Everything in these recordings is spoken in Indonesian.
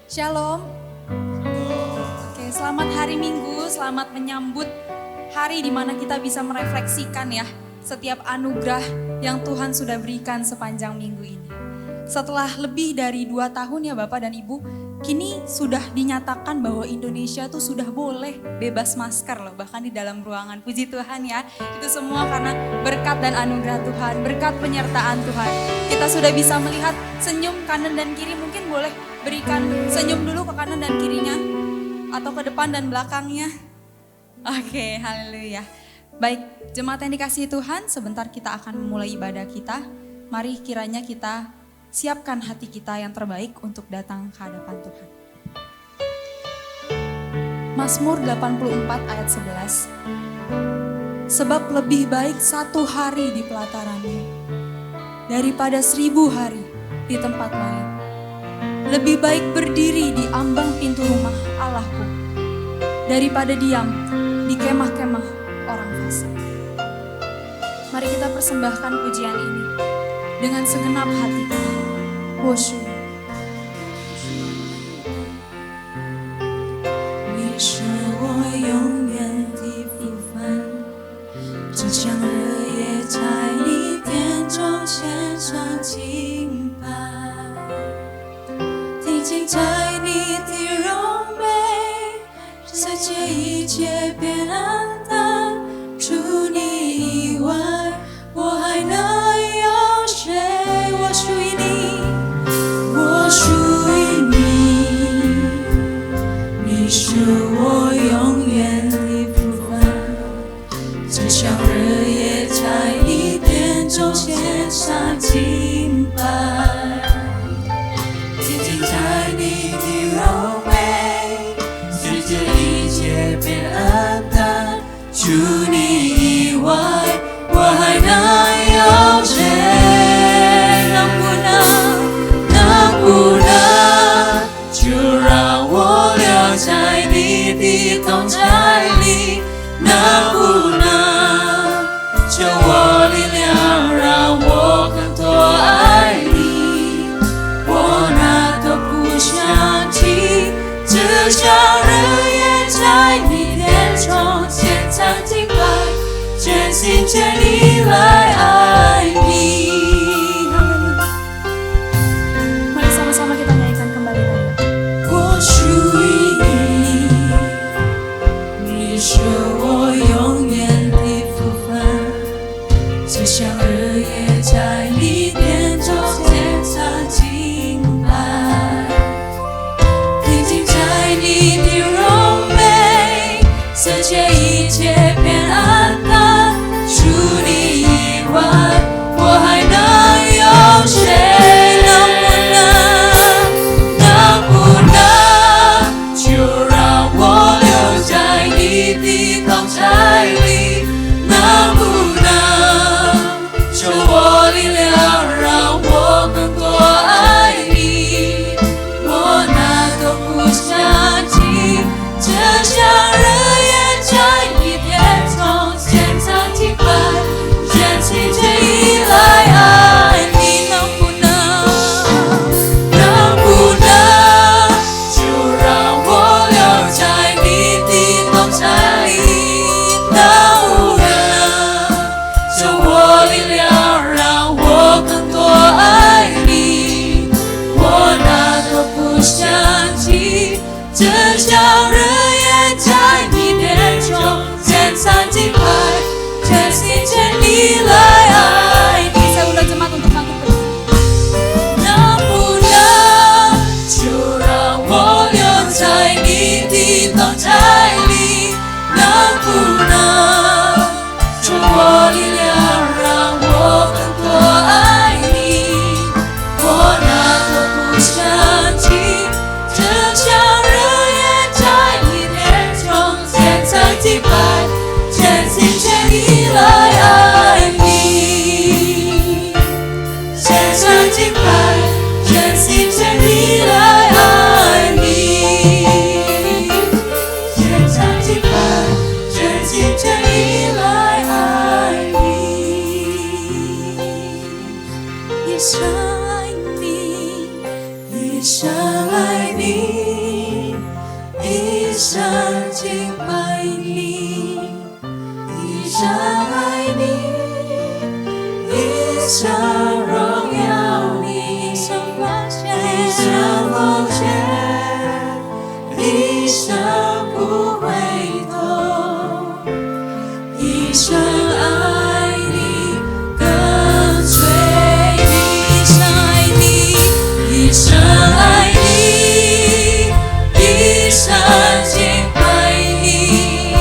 Shalom. Oke, selamat hari Minggu, selamat menyambut hari di mana kita bisa merefleksikan ya setiap anugerah yang Tuhan sudah berikan sepanjang minggu ini. Setelah lebih dari 2 tahun ya Bapak dan Ibu, kini sudah dinyatakan bahwa Indonesia tuh sudah boleh bebas masker loh, bahkan di dalam ruangan. Puji Tuhan ya, itu semua karena berkat dan anugerah Tuhan, berkat penyertaan Tuhan. Kita sudah bisa melihat senyum kanan dan kiri, mungkin boleh berikan senyum dulu ke kanan dan kirinya, atau ke depan dan belakangnya. Oke, haleluya. Baik, jemaat yang dikasihi Tuhan, sebentar kita akan memulai ibadah kita. Mari kiranya kita siapkan hati kita yang terbaik untuk datang ke hadapan Tuhan. Mazmur 84 ayat 11. Sebab lebih baik 1 hari di pelataranmu daripada 1000 hari di tempat lain. Lebih baik berdiri di ambang pintu rumah Allahku daripada diam di kemah-kemah orang fasik. Mari kita persembahkan pujian ini dengan segenap hati kita. Worship. 你是我永远的福分，只将日夜在你殿中献上敬拜，定睛在你的荣美，世界一切变暗淡，除你以外，我还能有谁？我属于你，我属于你，你是我永远的福分，只想日夜在你殿中献上敬拜，定睛在你的荣美，世界一切变暗淡，除你以外，我还能有谁？能不能就让我留在你的同在里？能不能就我力量让我更多爱你？我哪都不想提，只想日夜在你殿中献上敬拜，全心全意来爱你。Mari sama-sama kita nyanyikan kembali lagi. 我属于你，你是我永远的福分，只想日夜在你殿中献上敬拜，定睛在你的荣美，世界一切变暗淡，除你以外，我还能有谁？能不能就让我留在你的同在里？能不能就我力量让我更多爱你？我哪都不想提，只想日夜在你殿中献上敬拜，全心全意来爱你。能不能就让我留在你的同在里？能不能就我力量让我更多爱你？我哪都不想提，只想日夜在你殿中献上敬拜，全心全意来爱你。 Saya undang jemaat untuk bangkit berdiri. 能不能就让我留在你的同在里？能不能就我力量让我更多爱你？我哪都不想提，只想日夜在你殿中献上敬拜，全心全意来爱你。献上敬拜，全心全意来爱你。献上敬拜，全心全一生不回头，一生爱你，跟随你，一生爱你，一生爱你，一生敬拜你，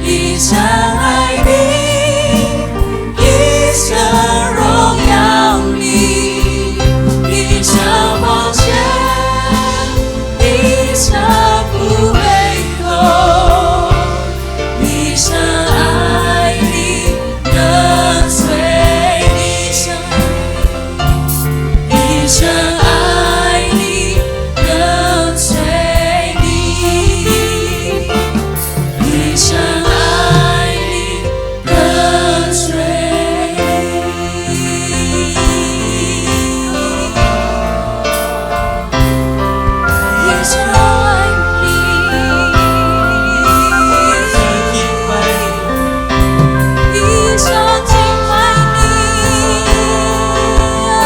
一生爱你，一生荣耀你，一生奉献，一生不回头，一生爱你，跟随你，一生爱你，跟随你，一生爱你，跟随你，一生爱你，一生敬拜你，哈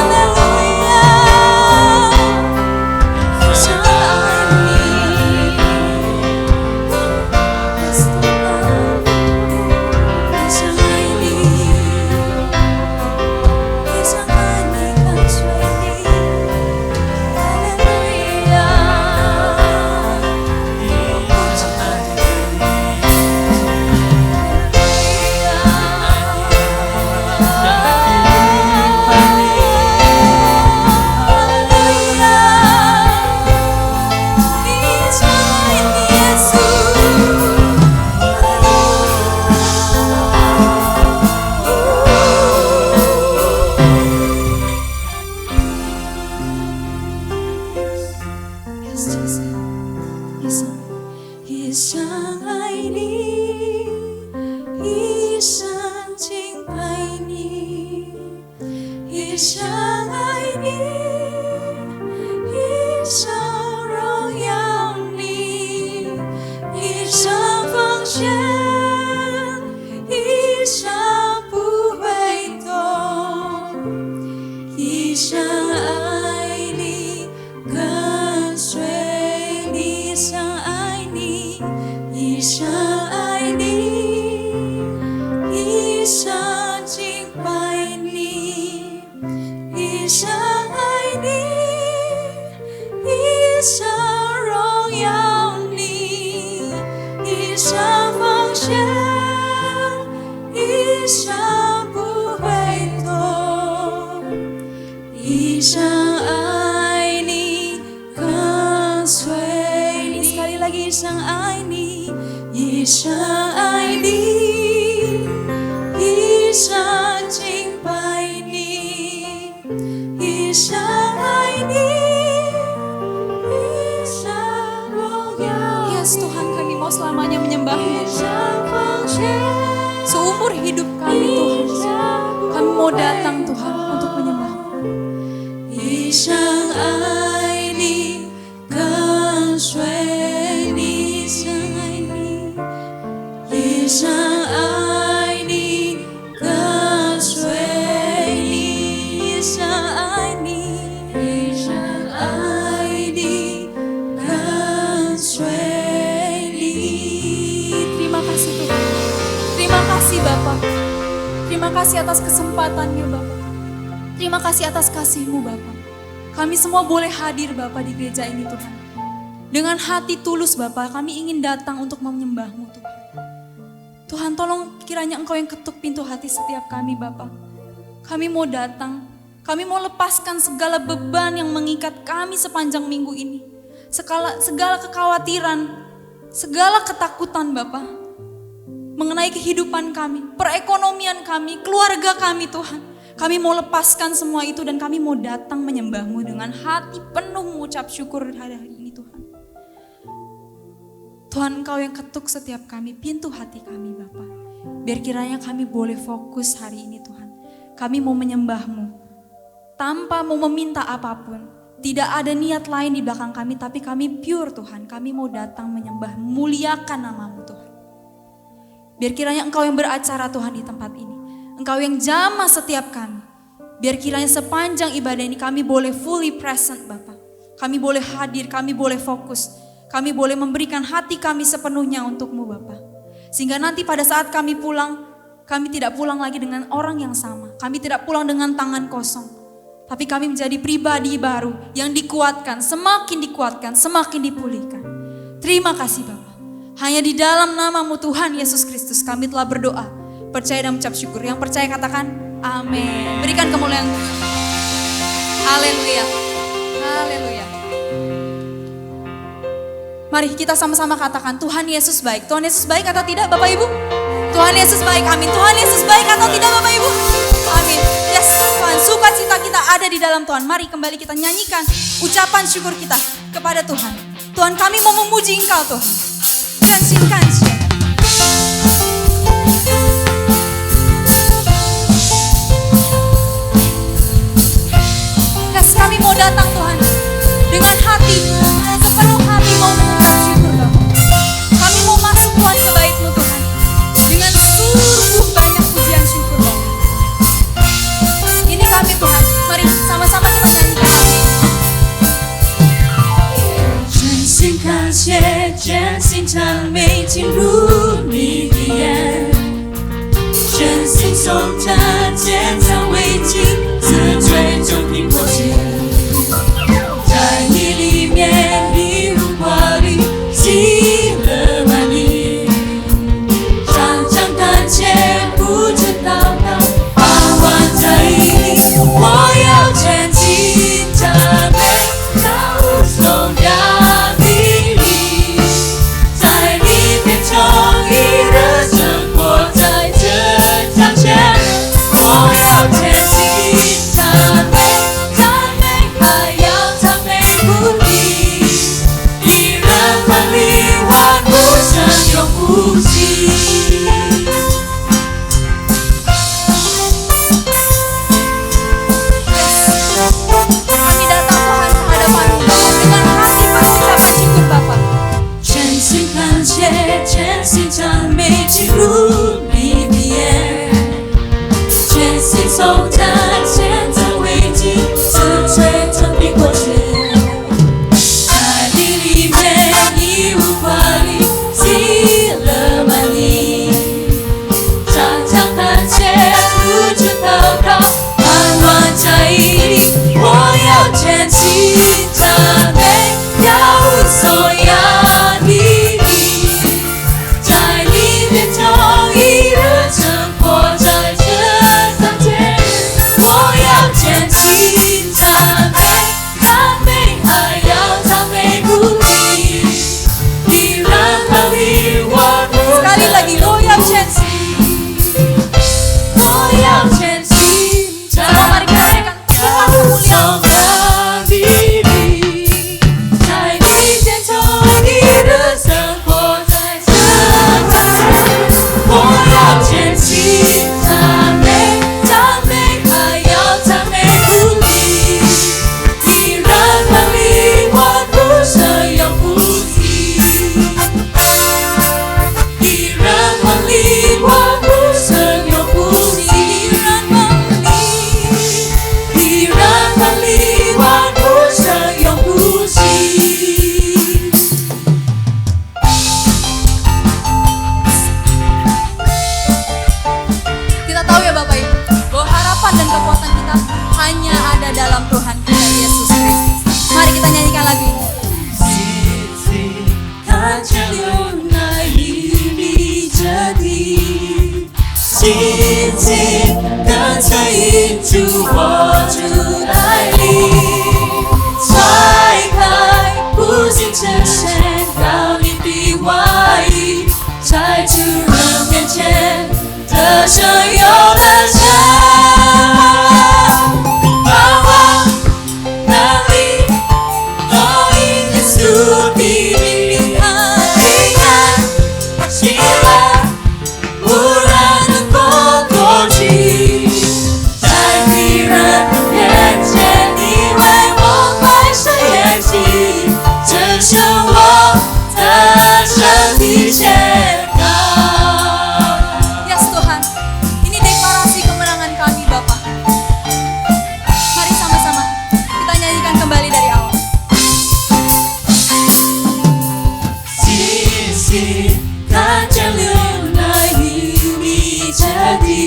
利路亚，一生爱你，一生爱你，一生爱你，跟随你，哈利路亚，一生爱你，一生敬拜你，一生爱你，一生荣耀你，一生奉献，一生不回头，一生爱你，跟随你，一生爱你，一生爱你，一生敬拜你，一生爱你，一生荣耀你，一生奉献，一生不回头，一生爱你，跟随你。Sekali lagi，一生爱你，一生爱你，一生敬拜你，一生爱你，一生荣耀你。Yes Tuhan, kami mau selamanya menyembah-Mu. 一生奉献， Seumur hidup kami Tuhan, kami mau datang Tuhan untuk menyembah-Mu. 一生爱你，跟随你，一生爱你，一生爱你，跟随你，一生爱你，一生爱你，跟随你。 Terima kasih Tuhan. Terima kasih Bapa. Terima kasih atas kesempatannya Bapa. Terima kasih atas kasih-Mu Bapa. Kami semua boleh hadir Bapa di gereja ini Tuhan. Dengan hati tulus Bapa, kami ingin datang untuk menyembah-Mu Tuhan. Tuhan tolong kiranya Engkau yang ketuk pintu hati setiap kami Bapa. Kami mau datang, kami mau lepaskan segala beban yang mengikat kami sepanjang minggu ini. Segala kekhawatiran, segala ketakutan Bapa. Mengenai kehidupan kami, perekonomian kami, keluarga kami Tuhan. Kami mau lepaskan semua itu dan kami mau datang menyembah-Mu dengan hati penuh mengucap syukur hari ini Tuhan. Tuhan Engkau yang ketuk setiap kami, pintu hati kami Bapa. Biar kiranya kami boleh fokus hari ini Tuhan. Kami mau menyembah-Mu tanpa mau meminta apapun. Tidak ada niat lain di belakang kami, tapi kami pure Tuhan. Kami mau datang menyembah, muliakan nama-Mu Tuhan. Biar kiranya Engkau yang beracara Tuhan di tempat ini. Engkau yang jamah setiap kami. Biar kiranya sepanjang ibadah ini kami boleh fully present Bapak. Kami boleh hadir, kami boleh fokus. kami boleh memberikan hati kami sepenuhnya untuk-Mu Bapa. Sehingga nanti pada saat kami pulang, kami tidak pulang lagi dengan orang yang sama. Kami tidak pulang dengan tangan kosong. Tapi kami menjadi pribadi baru yang dikuatkan, semakin dipulihkan. Terima kasih Bapa. Hanya di dalam nama-Mu Tuhan Yesus Kristus kami telah berdoa, percaya dan mengucap syukur. Yang percaya katakan amin. Berikan kemuliaan Tuhan. Haleluya. Haleluya. Mari kita sama-sama katakan Tuhan Yesus baik. Tuhan Yesus baik atau tidak Bapak Ibu? Tuhan Yesus baik, amin. Tuhan Yesus baik atau tidak Bapak Ibu? Amin. Yes Tuhan, sukacita kita ada di dalam Tuhan. Mari kembali kita nyanyikan ucapan syukur kita kepada Tuhan. Tuhan kami mau memuji Engkau Tuhan. Kansin. Yes, kami mau datang Tuhan dengan hati, sepenuh hati mau mengucap syukur Bapak. Kami mau masuk Tuhan ke bait-Mu Tuhan dengan sungguh banyak pujian syukur Bapak. Ini kami Tuhan, mari sama-sama kita nyanyikan. 真心感谢，真心赞美进入你的眼，真心颂赞，建造为敬，自最终凭过去。在你里面，你如华丽，喜乐满溢，常常感谢，不知祷告，盼望在你，我要前进赞美，高颂扬你力，在你变成一人生活在这掌前，我要前进赞美，赞美还要赞美不停，一人万里万物生永不息。Kami datang Tuhan ke hadapan-Mu Bapa dengan hati penuh ucapan syukur Bapa. 真心感谢，真心赞美进入你的眼，全心颂赞，献赞为敬，自吹成苹果汁。在你里面，你无华丽，喜乐满溢，常常感谢，不知祷告，盼望在你，我要前进赞美，要颂扬你力，在你变成一人生活在这掌前，我要前进赞美，赞美还要赞美不停，一人万里万物 Sekali lagi, 我要前进。我要前进赞 Mari kita 美。 berikan Tuhan kemuliaan. 在你变成一人生活在这掌前，我要前进赞美，赞美还要赞美不停，一人万里万物生永不息，一人万里万物生永不息，一人万里万物生永不息。 Kita tahu ya Bapak Ibu, bahwa harapan dan kekuatan kita hanya ada dalam Tuhan kita Yesus Kristus. Mari kita nyanyikan lagu ini. 看见有爱与你着地，紧紧跟随引住我主爱里，拆开不幸呈现到你的怀里，在主人面前得胜有得胜，盼望能力都因耶稣的名里。 平安喜乐，无人能够夺去。在敌人面前，你为我摆设筵席，这是我的身体宣告。 Yes Tuhan, ini deklarasi kemenangan kami izinkan jalurnya ini jadi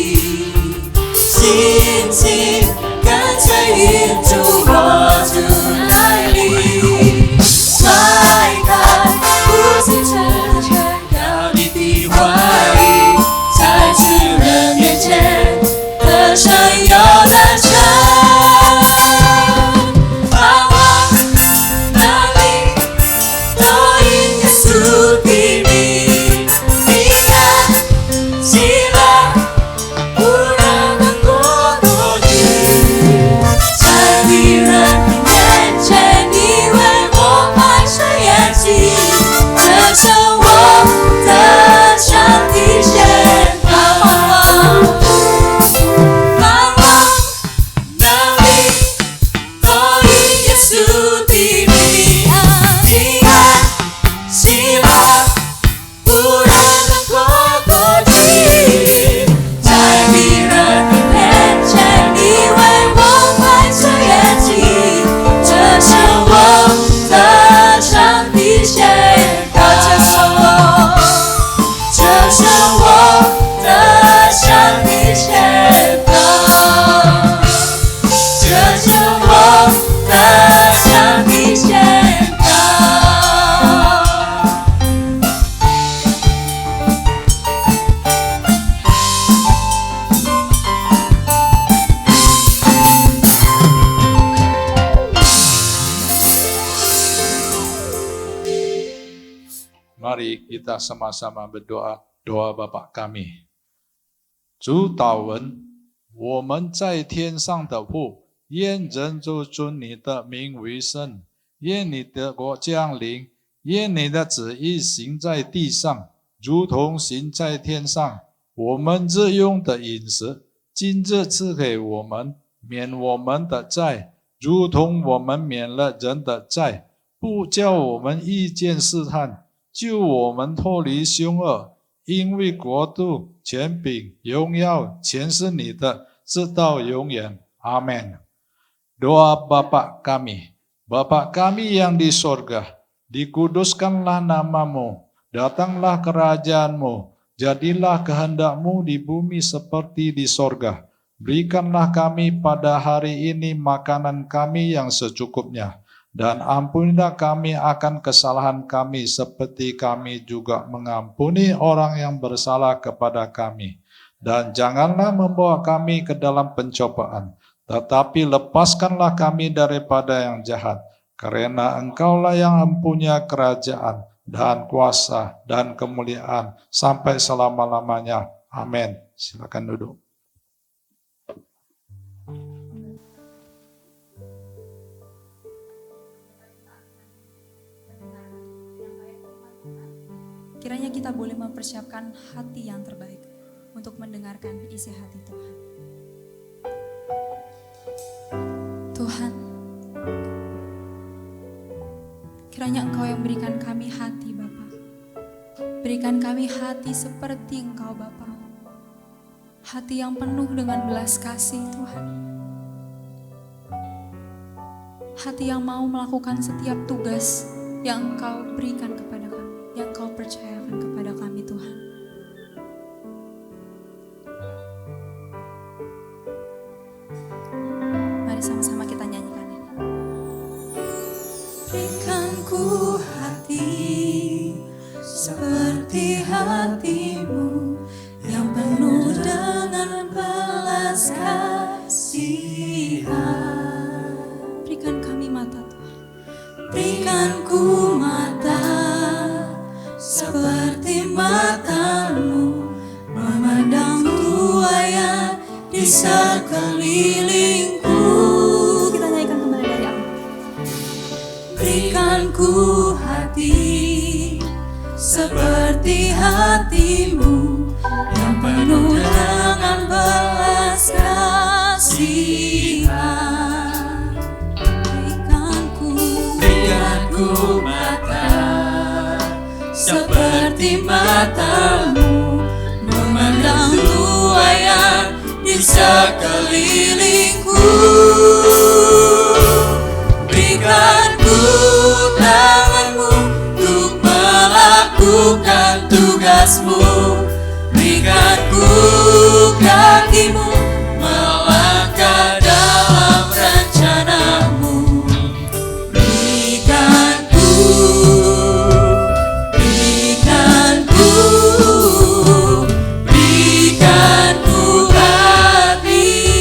izinkan saya itu waktu lain Baikan puji terjaga di tiwai在主人面前歌声有得胜盼望能力都因耶稣的名平安喜乐不让能过多余在敌人面前你为我摆设筵席这是我的上帝显盼望能力都因耶稣的名平安喜乐不让能过多余在敌人面前你为我摆设筵席这是我的上帝显这是我的上帝显这是我的上帝显Mari kita sama-sama berdoa, doa Bapa kami. 主祷文，我们在天上的父，愿人都尊你的名为圣，愿你的国降临，愿你的旨意行在地上，如同行在天上。我们日用的饮食，今日赐给我们，免我们的债，如同我们免了人的债，不叫我们遇见试探，救我们脱离凶恶。因为国度、权柄、荣耀全是你的，直到永远。阿们。Doa Bapa kami, Bapa kami yang di sorga, dikuduskanlah namamu, datanglah kerajaanmu, jadilah kehendakmu di bumi seperti di sorga. Berikanlah kami pada hari ini makanan kami yang secukupnya, dan ampunilah kami akan kesalahan kami seperti kami juga mengampuni orang yang bersalah kepada kami. Dan janganlah membawa kami ke dalam pencobaan, tetapi lepaskanlah kami daripada yang jahat. Karena Engkaulah yang mempunyai kerajaan dan kuasa dan kemuliaan sampai selama-lamanya. Amin. Silakan duduk. Kiranya kita boleh mempersiapkan hati yang terbaik untuk mendengarkan isi hati Tuhan. Tuhan, kiranya Engkau yang berikan kami hati Bapa. Berikan kami hati seperti Engkau Bapa. Hati yang penuh dengan belas kasih Tuhan. Hati yang mau melakukan setiap tugas yang Engkau berikan kepada kami, yang Engkau percayakan kepada kami Tuhan. Mari sama-sama kita nyanyikan ini. Berikan ku hati seperti hatimu yang penuh dengan belas kasihan. Berikan kami mata Tuhan. Berikan ku mata seperti matamu memandang tuayan di sekelilingku. Kita nyanyikan kembali dari awal. Berikan ku hati seperti hatimu yang penuh dengan belas kasihan. Berikan ku mata seperti matamu memandang tuayan di sekelilingku. Berikan ku tanganmu untuk melakukan melakukan tugasmu. Berikan ku kakimu melangkah dalam rencanamu. Berikan ku hatimu.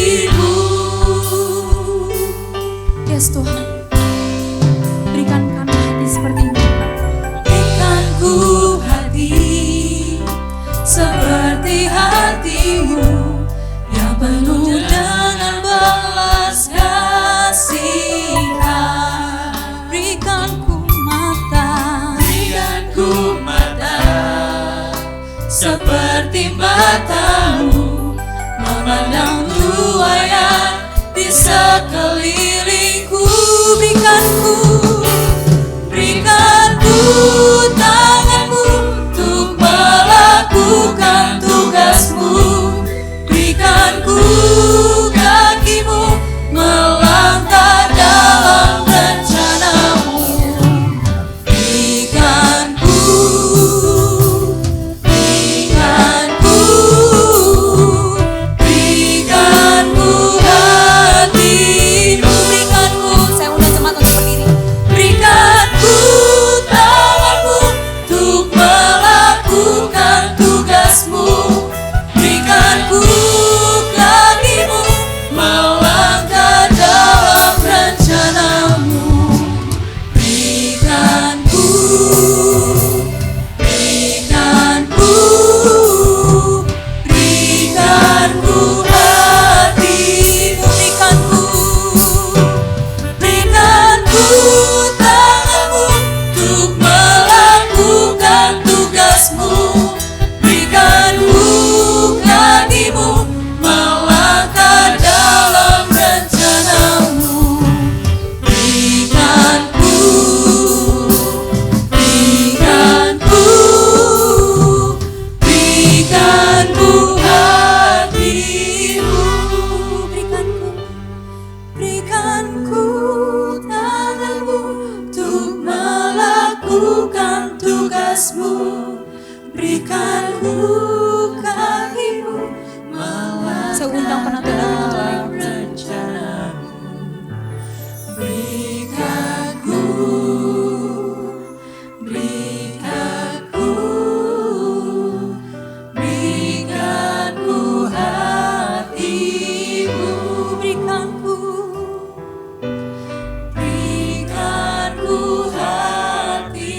Yes Tuhan, berikan kami hati seperti ini. Berikan ku hati seperti hatimu yang penuh dengan belas kasihan. Berikan ku mata seperti matamu memandang tuayan di sekelilingku. Berikan ku tanganmu untuk melakukan tugasmu. Berikan ku kakimu melangkah dalam rencanamu. Berikan ku hatimu. Saya undang jemaat untuk berdiri. Berikan ku tanganmu untuk melakukan tugasmu. Berikan ku kakimu melangkah dalam rencanamu. Berikan ku hatimu. Berikan ku tanganmu untuk melakukan tugasmu. Berikan ku kakimu melangkah dalam rencanamu. Berikan ku hatimu. Berikan ku tanganmu untuk melakukan tugasmu. Berikan ku kakimu Saya undang penonton dari untuk dalam naik. rencanamu. Berikan ku hatimu. Berikan ku hatimu. Berikan ku hatimu.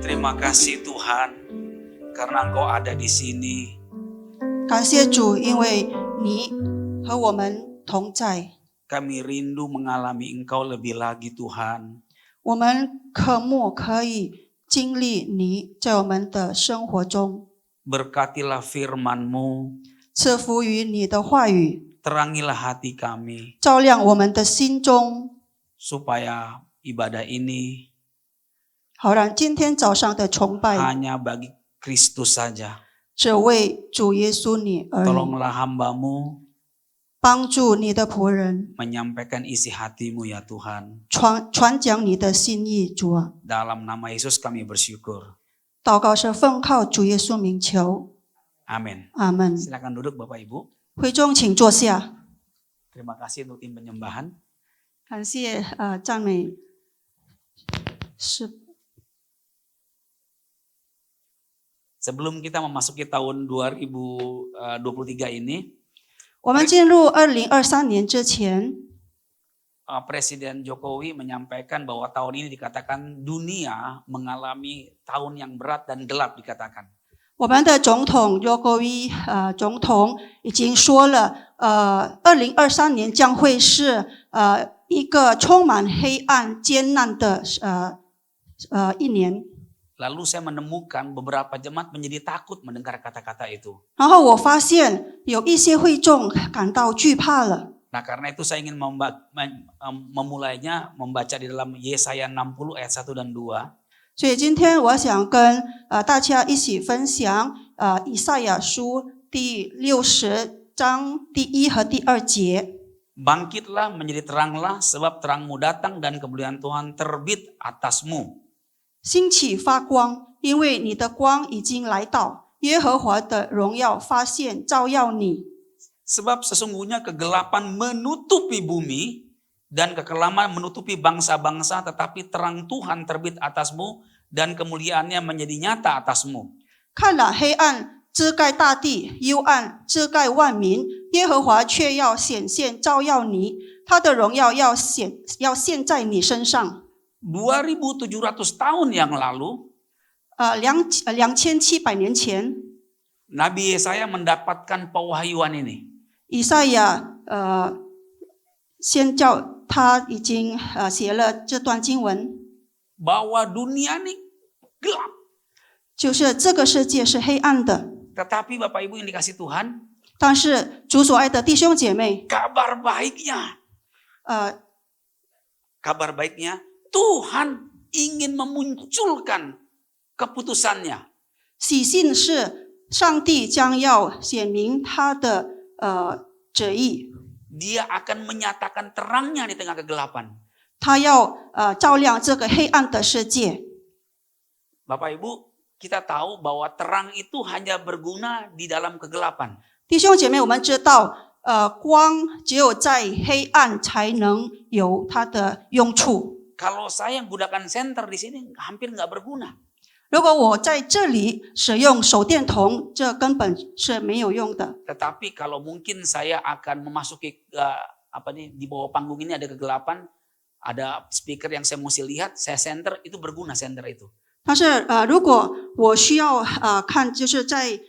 Terima kasih Tuhan, karena Engkau ada di sini. 感谢主，因为你和我们同在， Kami rindu mengalami Engkau lebih lagi Tuhan. 我们渴慕可以经历你在我们的生活中， Berkatilah firman-Mu, 赐福于你的话语， terangilah hati kami, 照亮我们的心中， supaya ibadah ini 好让今天早上的崇拜 hanya bagi Kristus saja. 只为主耶稣你而已。 Tolonglah hamba-Mu 帮助你的仆人 menyampaikan isi hati-Mu ya Tuhan. 传讲你的心意，主啊！ Dalam nama Yesus kami bersyukur. 祷告是奉靠主耶稣名求， Amin. 阿门。 Silakan duduk Bapak Ibu. 会众请坐下。 Terima kasih untuk tim penyembahan. 感谢赞美是 Sebelum kita memasuki tahun 2023 ini, 我们进入2023年之前， Presiden Jokowi menyampaikan bahwa tahun ini dikatakan dunia mengalami tahun yang berat dan gelap dikatakan. 我们的总统 Jokowi 总统已经说了，2023年将会是一个充满黑暗、艰难的一年。 Lalu saya menemukan beberapa jemaat menjadi takut mendengar kata-kata itu. 然后我发现有一些会众感到惧怕了， Nah karena itu saya ingin memulainya membaca di dalam Yesaya 60 ayat 1 dan 2. 所以今天我想跟大家一起分享以赛亚书第60章第1和第2节。 Bangkitlah menjadi teranglah sebab terangmu datang dan kemuliaan Tuhan terbit atasmu. 兴起发光，因为你的光已经来到，耶和华的荣耀发现照耀你。 Sebab sesungguhnya kegelapan menutupi bumi dan kekelaman menutupi bangsa-bangsa, tetapi terang Tuhan terbit atasmu dan kemuliaannya menjadi nyata atasmu. 看了黑暗遮盖大地，幽暗遮盖万民，耶和华却要显现照耀你，他的荣耀要现在你身上。 2700 tahun yang lalu, 2700年前， Nabi Yesaya mendapatkan pewahyuan ini. 以赛亚先教他已经写了这段经文， Bahwa dunia ini gelap. 就是这个世界是黑暗的， Tetapi Bapak Ibu yang dikasih Tuhan, 但是主所爱的弟兄姐妹， kabar baiknya, Tuhan ingin memunculkan keputusannya. 喜信是上帝将要显明他的旨意， Dia akan menyatakan terangnya di tengah kegelapan. 他要照亮这个黑暗的世界。 Bapak Ibu, kita tahu bahwa terang itu hanya berguna di dalam kegelapan. 弟兄姐妹，我们知道，光只有在黑暗才能有它的用处。 Kalau saya menggunakan senter di sini hampir nggak berguna. 如果我在这里使用手电筒，这根本是没有用的。 Tetapi kalau mungkin saya akan memasuki di bawah panggung ini ada kegelapan, ada speaker yang saya mesti lihat, saya senter, itu berguna senter itu. 但是如果我需要看，就是在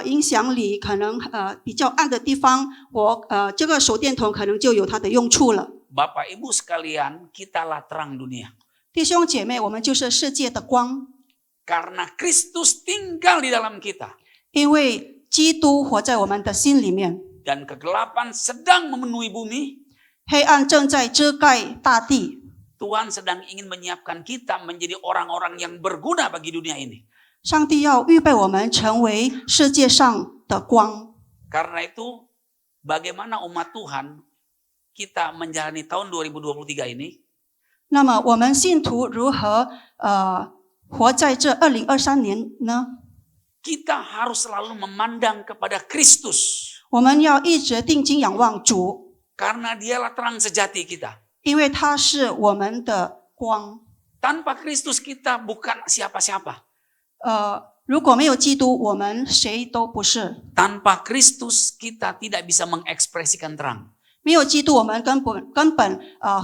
音响里可能比较暗的地方，我这个手电筒可能就有它的用处了。 Bapak Ibu sekalian, kitalah terang dunia. 弟兄姐妹，我们就是世界的光， Karena Kristus tinggal di dalam kita. 因为基督活在我们的心里面， Dan kegelapan sedang memenuhi bumi. 黑暗正在遮盖大地。 Tuhan sedang ingin menyiapkan kita menjadi orang-orang yang berguna bagi dunia ini. 上帝要预备我们成为世界上的光。 Karena itu, bagaimana umat Tuhan kita menjalani tahun 2023 ini? 那么我们信徒如何活在这2023年呢？ Kita harus selalu memandang kepada Kristus. 我们要一直定睛仰望主， Karena dialah terang sejati kita. 因为他是我们的光。 Tanpa Kristus kita bukan siapa-siapa. 如果没有基督，我们谁都不是。 Tanpa Kristus kita tidak bisa mengekspresikan terang. 没有基督，我们根本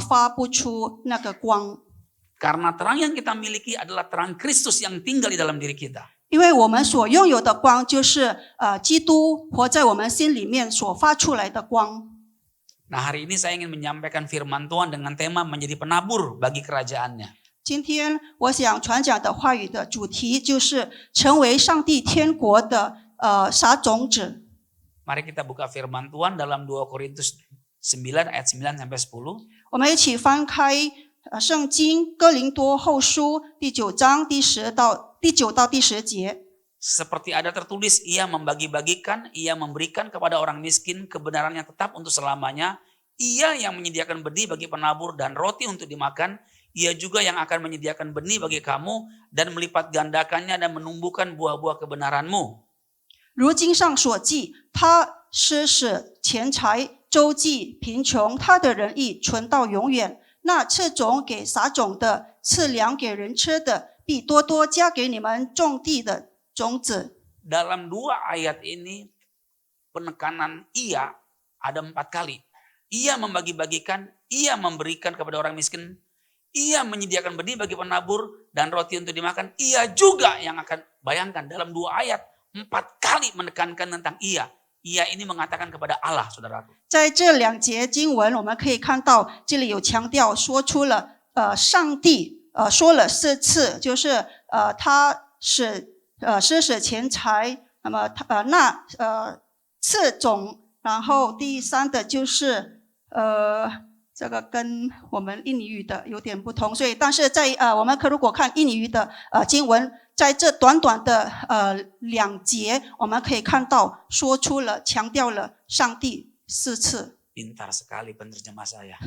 发不出那个光。 Karena terang yang kita miliki adalah terang Kristus yang tinggal di dalam diri kita. 因为我们所拥有的光，就是基督活在我们心里面所发出来的光。 Nah hari ini saya ingin menyampaikan firman Tuhan dengan tema menjadi penabur bagi kerajaannya. 今天我想传讲的话语的主题就是成为上帝天国的撒种子。 Mari kita buka firman Tuhan dalam 2 Korintus 9 ayat 9 sampai 10. 我们一起翻开圣经哥林多后书第9章第9到第10节。 Seperti ada tertulis, ia membagi-bagikan, ia memberikan kepada orang miskin kebenaran yang tetap untuk selamanya. Ia yang menyediakan benih bagi penabur dan roti untuk dimakan. Ia juga yang akan menyediakan benih bagi kamu dan melipat gandakannya dan menumbuhkan buah-buah kebenaranmu. 如经上所记，他施使钱财周济贫穷，他的仁义存到永远。那赐种给撒种的，赐粮给人吃的，必多多加给你们种地的种子。 Dalam 2 ayat ini penekanan ia ada 4 kali. Ia membagi-bagikan, ia memberikan kepada orang miskin, ia menyediakan benih bagi penabur dan roti untuk dimakan. Ia juga yang akan, bayangkan dalam 2 ayat 4 kali menekankan tentang ia. ia ini mengatakan kepada Allah, saudaraku. 在这2节经文，我们可以看到这里有强调，说出了上帝说了4次，就是他是施舍钱财，那么赐种，然后第3的就是这个跟我们印尼语的有点不同，所以但是在我们如果看印尼语的经文，在这短短的2节，我们可以看到说出了强调了上帝4次。 Pintar sekali penerjemah saya.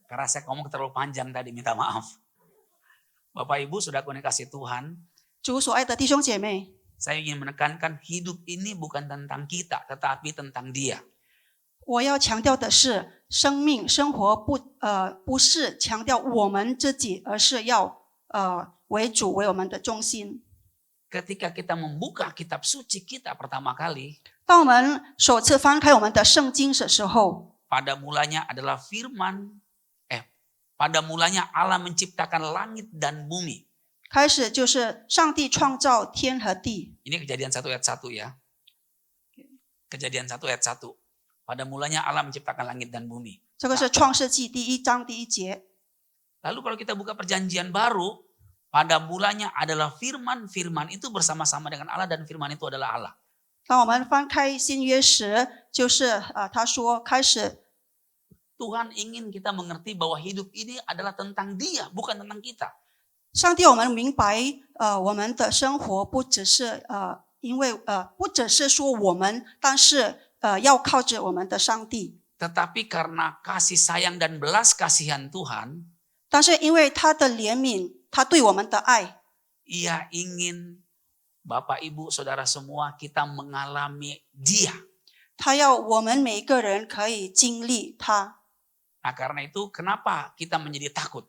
Karena saya ngomong terlalu panjang tadi, minta maaf. Bapak Ibu sudah kasih Tuhan, 主所爱的弟兄姐妹， saya ingin menekankan hidup ini bukan tentang kita, tetapi tentang Dia. 我要强调的是，生活不是强调我们自己，而是要为主为我们的中心。 Ketika kita membuka kitab suci kita pertama kali, 当我们首次翻开我们的圣经的时候， pada mulanya adalah firman, pada mulanya Allah menciptakan langit dan bumi. 开始就是上帝创造天和地。 Ini Kejadian 1 ayat 1 ya. Kejadian 1 ayat 1. Pada mulanya Allah menciptakan langit dan bumi. 这个是创世纪第1章第1节。 Lalu kalau kita buka perjanjian baru, pada mulanya adalah firman, firman itu bersama-sama dengan Allah dan firman itu adalah Allah. 当我们翻开新约时，就是他说开始 Tuhan ingin kita mengerti bahwa hidup ini adalah tentang Dia, bukan tentang kita. 上帝，我们明白，我们的生活不只是因为不只是说我们，但是要靠着我们的上帝。 Tetapi karena kasih sayang dan belas kasihan Tuhan, 但是因为他的怜悯，他对我们的爱， Ia ingin Bapak, Ibu, Saudara semua kita mengalami Dia. 他要我们每一个人可以经历他。 Nah karena itu kenapa kita menjadi takut?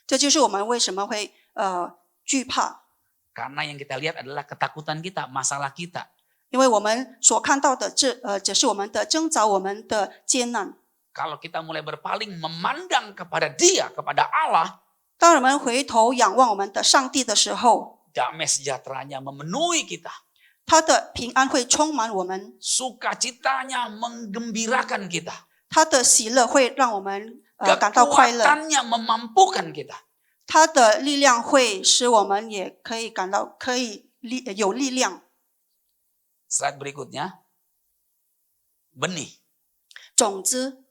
这就是我们为什么会惧怕， Karena yang kita lihat adalah ketakutan kita, masalah kita. 因为我们所看到的只是我们的挣扎，我们的艰难。 Kalau kita mulai berpaling memandang kepada Dia, kepada Allah, 当我们回头仰望我们的上帝的时候， damai sejahteranya memenuhi kita. 他的平安会充满我们， Sukacitanya menggembirakan kita. 他的喜乐会让我们感到快乐， Kekuatannya memampukan kita. 他的力量会使我们也可以感到有力量。 Slide berikutnya. Benih. 种子，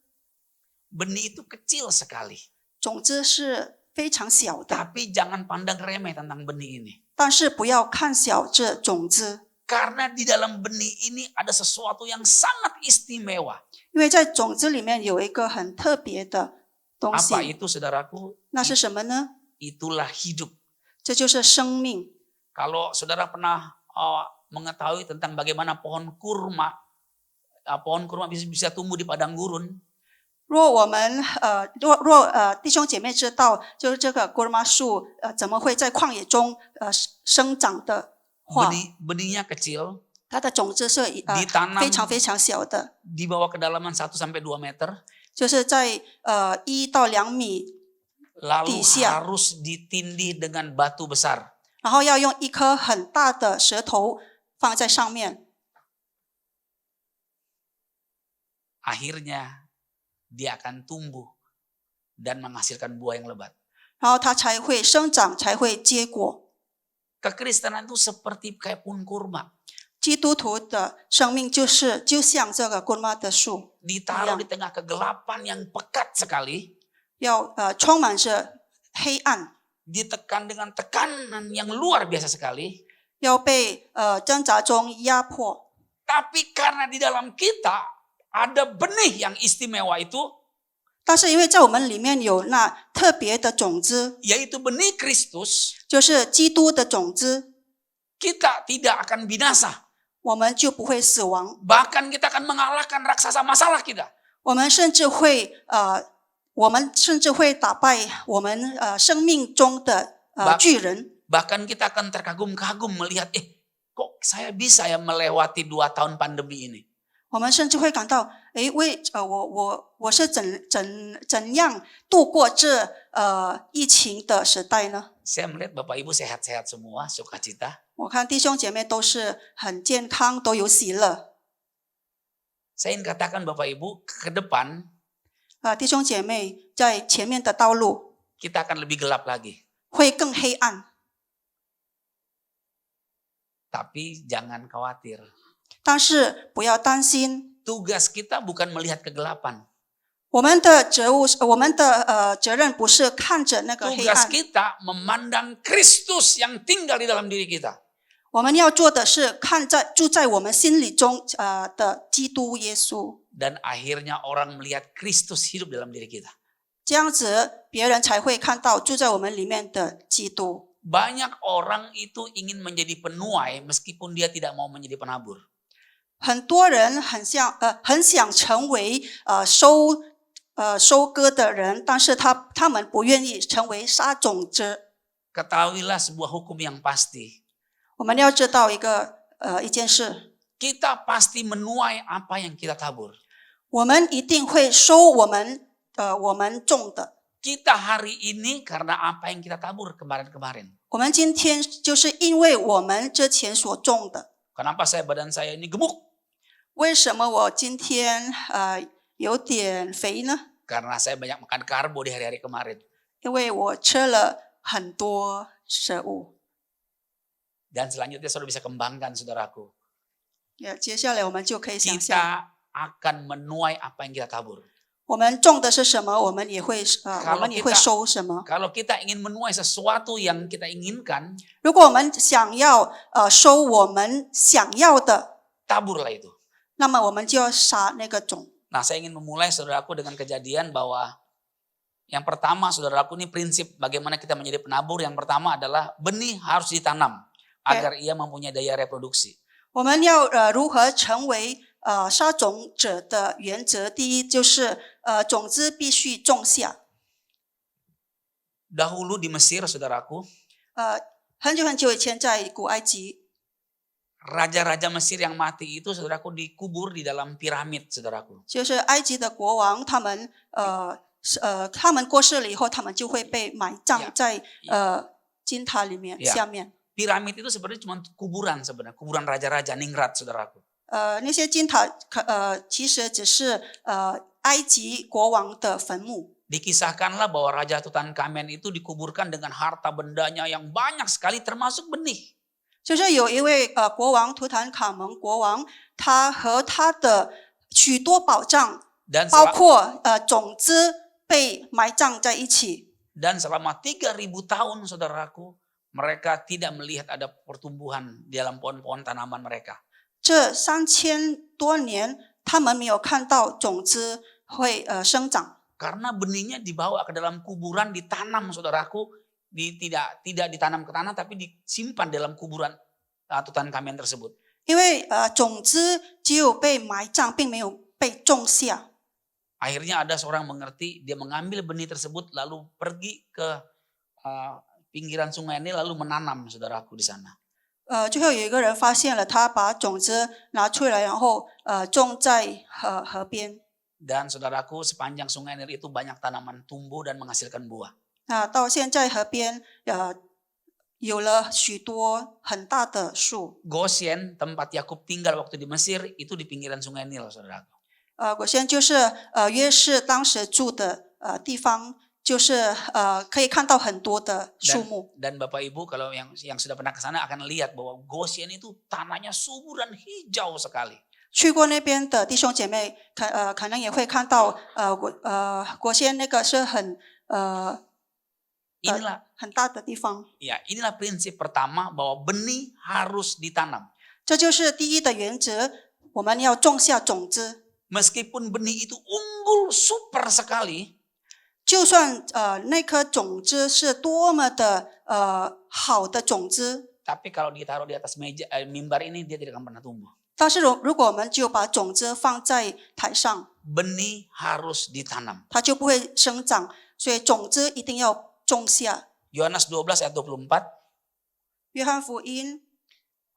Benih itu kecil sekali. 种子是非常小的， Tapi jangan pandang remeh tentang benih ini. 但是不要看小这种子， Karena di dalam benih ini ada sesuatu yang sangat istimewa. 因为在种子里面有一个很特别的东 Apa 西， itu saudaraku? 那是什么呢？ Itulah hidup. 这就是生命。 Kalau saudara pernah mengetahui tentang bagaimana pohon kurma bisa tumbuh di padang gurun. 若我们弟兄姐妹知道，就是这个果玛树怎么会在旷野中生长的话， Benihnya kecil, 它的种子是ditanam 非常非常小的， di bawah kedalaman 1 sampai 2 meter, 就是在1到2米， lalu 底下。 harus ditindih dengan batu besar. 然后要用一颗很大的石头放在上面， Akhirnya dia akan tumbuh dan menghasilkan buah yang lebat. 然后它才会生长，才会结果。 Kekristenan itu seperti kayak pohon kurma. 基督徒的生命就像这个果玛的树， Ditaruh di tengah kegelapan yang pekat sekali. 要充满着黑暗， Ditekan dengan tekanan yang luar biasa sekali. 要被挣扎中压迫。 Tapi karena di dalam kita ada benih yang istimewa itu, 但是因为在我们里面有那特别的种子， yaitu benih Kristus, 就是基督的种子， kita tidak akan binasa. 我们就不会死亡， Bahkan kita akan mengalahkan raksasa masalah kita. 我们甚至会打败我们生命中的巨人。 Bahkan kita akan terkagum-kagum melihat, kok saya bisa ya melewati 2 tahun pandemi ini. 我们甚至会感到，我是怎样度过这疫情的时代呢？ Saya melihat Bapak Ibu sehat-sehat semua, sukacita. 我看弟兄姐妹都是很健康，都有喜乐。Saya ingin katakan Bapak Ibu, ke depan 弟兄姐妹，在前面的道路 kita akan lebih gelap lagi. 会更黑暗， Tapi jangan khawatir. 但是不要担心， Tugas kita bukan melihat kegelapan. 我们的责任不是看着那个黑 Tugas 暗， kita memandang Kristus yang tinggal di dalam diri kita. 我们要做的是住在我们心里中的基督耶稣， Dan akhirnya orang melihat Kristus hidup dalam diri kita. 这样子别人才会看到住在我们里面的基督。 Banyak orang itu ingin menjadi penuai meskipun dia tidak mau menjadi penabur. 很多人很想成为收割的人，但是他们不愿意成为撒种子。 Ketahuilah sebuah hukum yang pasti. 我们要知道一件事， Kita pasti menuai apa yang kita tabur. 我们一定会收我们种的。 Kita hari ini karena apa yang kita tabur kemarin-kemarin. 我们今天就是因为我们之前所种的。 Kenapa badan saya ini gemuk? 为什么我今天有点肥呢？ Karena saya banyak makan karbo di hari-hari kemarin. 因为我吃了很多食物。 Dan selanjutnya saudara bisa kembangkan saudaraku. 接下来我们就可以想象， Kita akan menuai apa yang kita tabur. 我们种的是什么，我们也会收什么。 Kalau kita ingin menuai sesuatu yang kita inginkan, 如果我们想要收我们想要的， taburlah itu. 那么我们就要撒那个种。 Nah, saya ingin memulai saudaraku dengan kejadian bahwa yang pertama saudaraku ini prinsip bagaimana kita menjadi penabur. Yang pertama adalah benih harus ditanam agar ia mempunyai daya reproduksi. 我们要如何成为撒种者的原则？第一就是种子必须种下。 Dahulu di Mesir saudaraku, 很久以前在古埃及， raja-raja Mesir yang mati itu saudaraku dikubur di dalam piramid saudaraku. 就是埃及的国王，他们过世了以后，他们就会被埋葬在金塔里面下面。 Piramid itu sebenarnya cuma kuburan sebenarnya, kuburan raja-raja Ningrat saudaraku. 那些金塔其实只是埃及国王的坟墓。 Dikisahkanlah bahwa Raja Tutankhamen itu dikuburkan dengan harta bendanya yang banyak sekali termasuk benih. 就是有一位国王图坦卡蒙国王，他和他的许多宝藏， Dan 包括种子被埋葬在一起。 Dan selama 3000 tahun saudaraku, mereka tidak melihat ada pertumbuhan di dalam pohon-pohon tanaman mereka. 这3000多年，他们没有看到种子会生长。 Karena benihnya dibawa ke dalam kuburan, ditanam saudaraku, tidak ditanam ke tanah tapi disimpan dalam kuburan Tutankhamen tersebut. 因为种子只有被埋葬，并没有被种下。 Akhirnya ada seorang mengerti, dia mengambil benih tersebut lalu pergi ke pinggiran sungai ini lalu menanam saudaraku di sana. 最后有一个人发现了，他把种子拿出来，然后种在河边。 Dan saudaraku sepanjang sungai Nil itu banyak tanaman tumbuh dan menghasilkan buah. 到现在河边有了许多很大的树。 Goshen, tempat Yakub tinggal waktu di Mesir, itu di pinggiran sungai Nil saudaraku. 果先就是约瑟当时住的地方，就是可以看到很多的树木。 Dan Bapak Ibu kalau yang sudah pernah ke sana akan lihat bahwa Goshen itu tanahnya subur dan hijau sekali. 去过那边的弟兄姐妹，可能也会看到果先那个是很大的地方。 Ya, inilah prinsip pertama bahwa benih harus ditanam. 这就是第一的原则，我们要种下种子。 Meskipun benih itu unggul super sekali, 就算那颗种子是多么的好的种子， tapi kalau ditaruh di atas mimbar ini dia tidak akan pernah tumbuh. 但是如果我们就把种子放在台上， Benih harus ditanam. 它就不会生长。所以种子一定要种下。 Yohanes 12 ayat 24. 约翰福音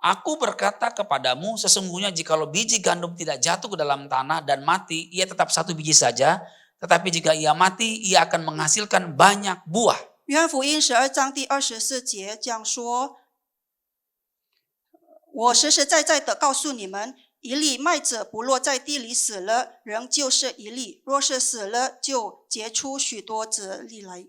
Aku berkata kepadamu, sesungguhnya jikalau biji gandum tidak jatuh ke dalam tanah dan mati, ia tetap satu biji saja. Tetapi jika ia mati, ia akan menghasilkan banyak buah. 约翰福音12章第24节这样说：我实实在在的告诉你们，一粒麦子不落在地里死了，仍旧是一粒；若是死了，就结出许多子粒来。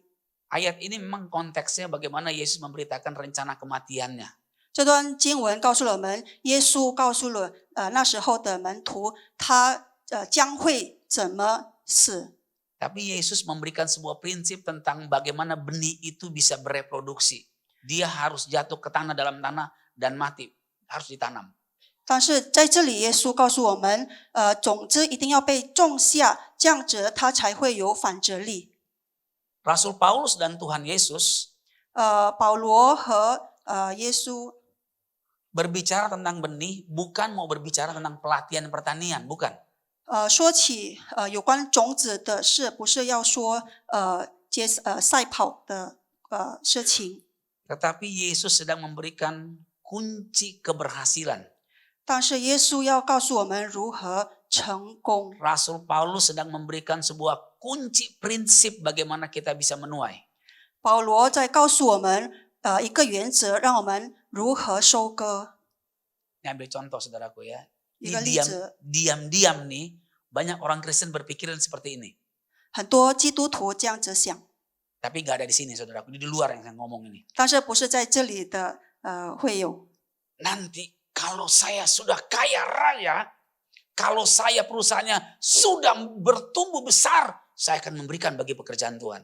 Ayat ini memang konteksnya bagaimana Yesus memberitakan rencana kematiannya. 这段经文告诉了我们，耶稣告诉了那时候的门徒，他将会怎么死。 Tapi Yesus memberikan sebuah prinsip tentang bagaimana benih itu bisa bereproduksi. Dia harus jatuh ke tanah dalam tanah dan mati, harus ditanam. 但是在这里，耶稣告诉我们，种子一定要被种下，这样子它才会有反折力。 Rasul Paulus dan Tuhan Yesus 保罗和耶稣 berbicara tentang benih bukan mau berbicara tentang pelatihan pertanian, bukan. 说起有关种子的事，不是要说赛跑的事情， Tetapi Yesus sedang memberikan kunci keberhasilan. 但是耶稣要告诉我们如何成功。 Rasul Paulus sedang memberikan sebuah kunci prinsip bagaimana kita bisa menuai. 保罗在告诉我们一个原则，让我们如何收割。 Ini ambil contoh saudaraku ya. Ini 一个例子， diam-diam nih banyak orang Kristen berpikiran seperti ini. 很多基督徒这样子想， Tapi gak ada di sini saudaraku, di luar yang saya ngomong ini. 但是不是在这里的会有。 Nanti kalau saya sudah kaya raya, kalau saya perusahaannya sudah bertumbuh besar, saya akan memberikan bagi pekerjaan Tuhan.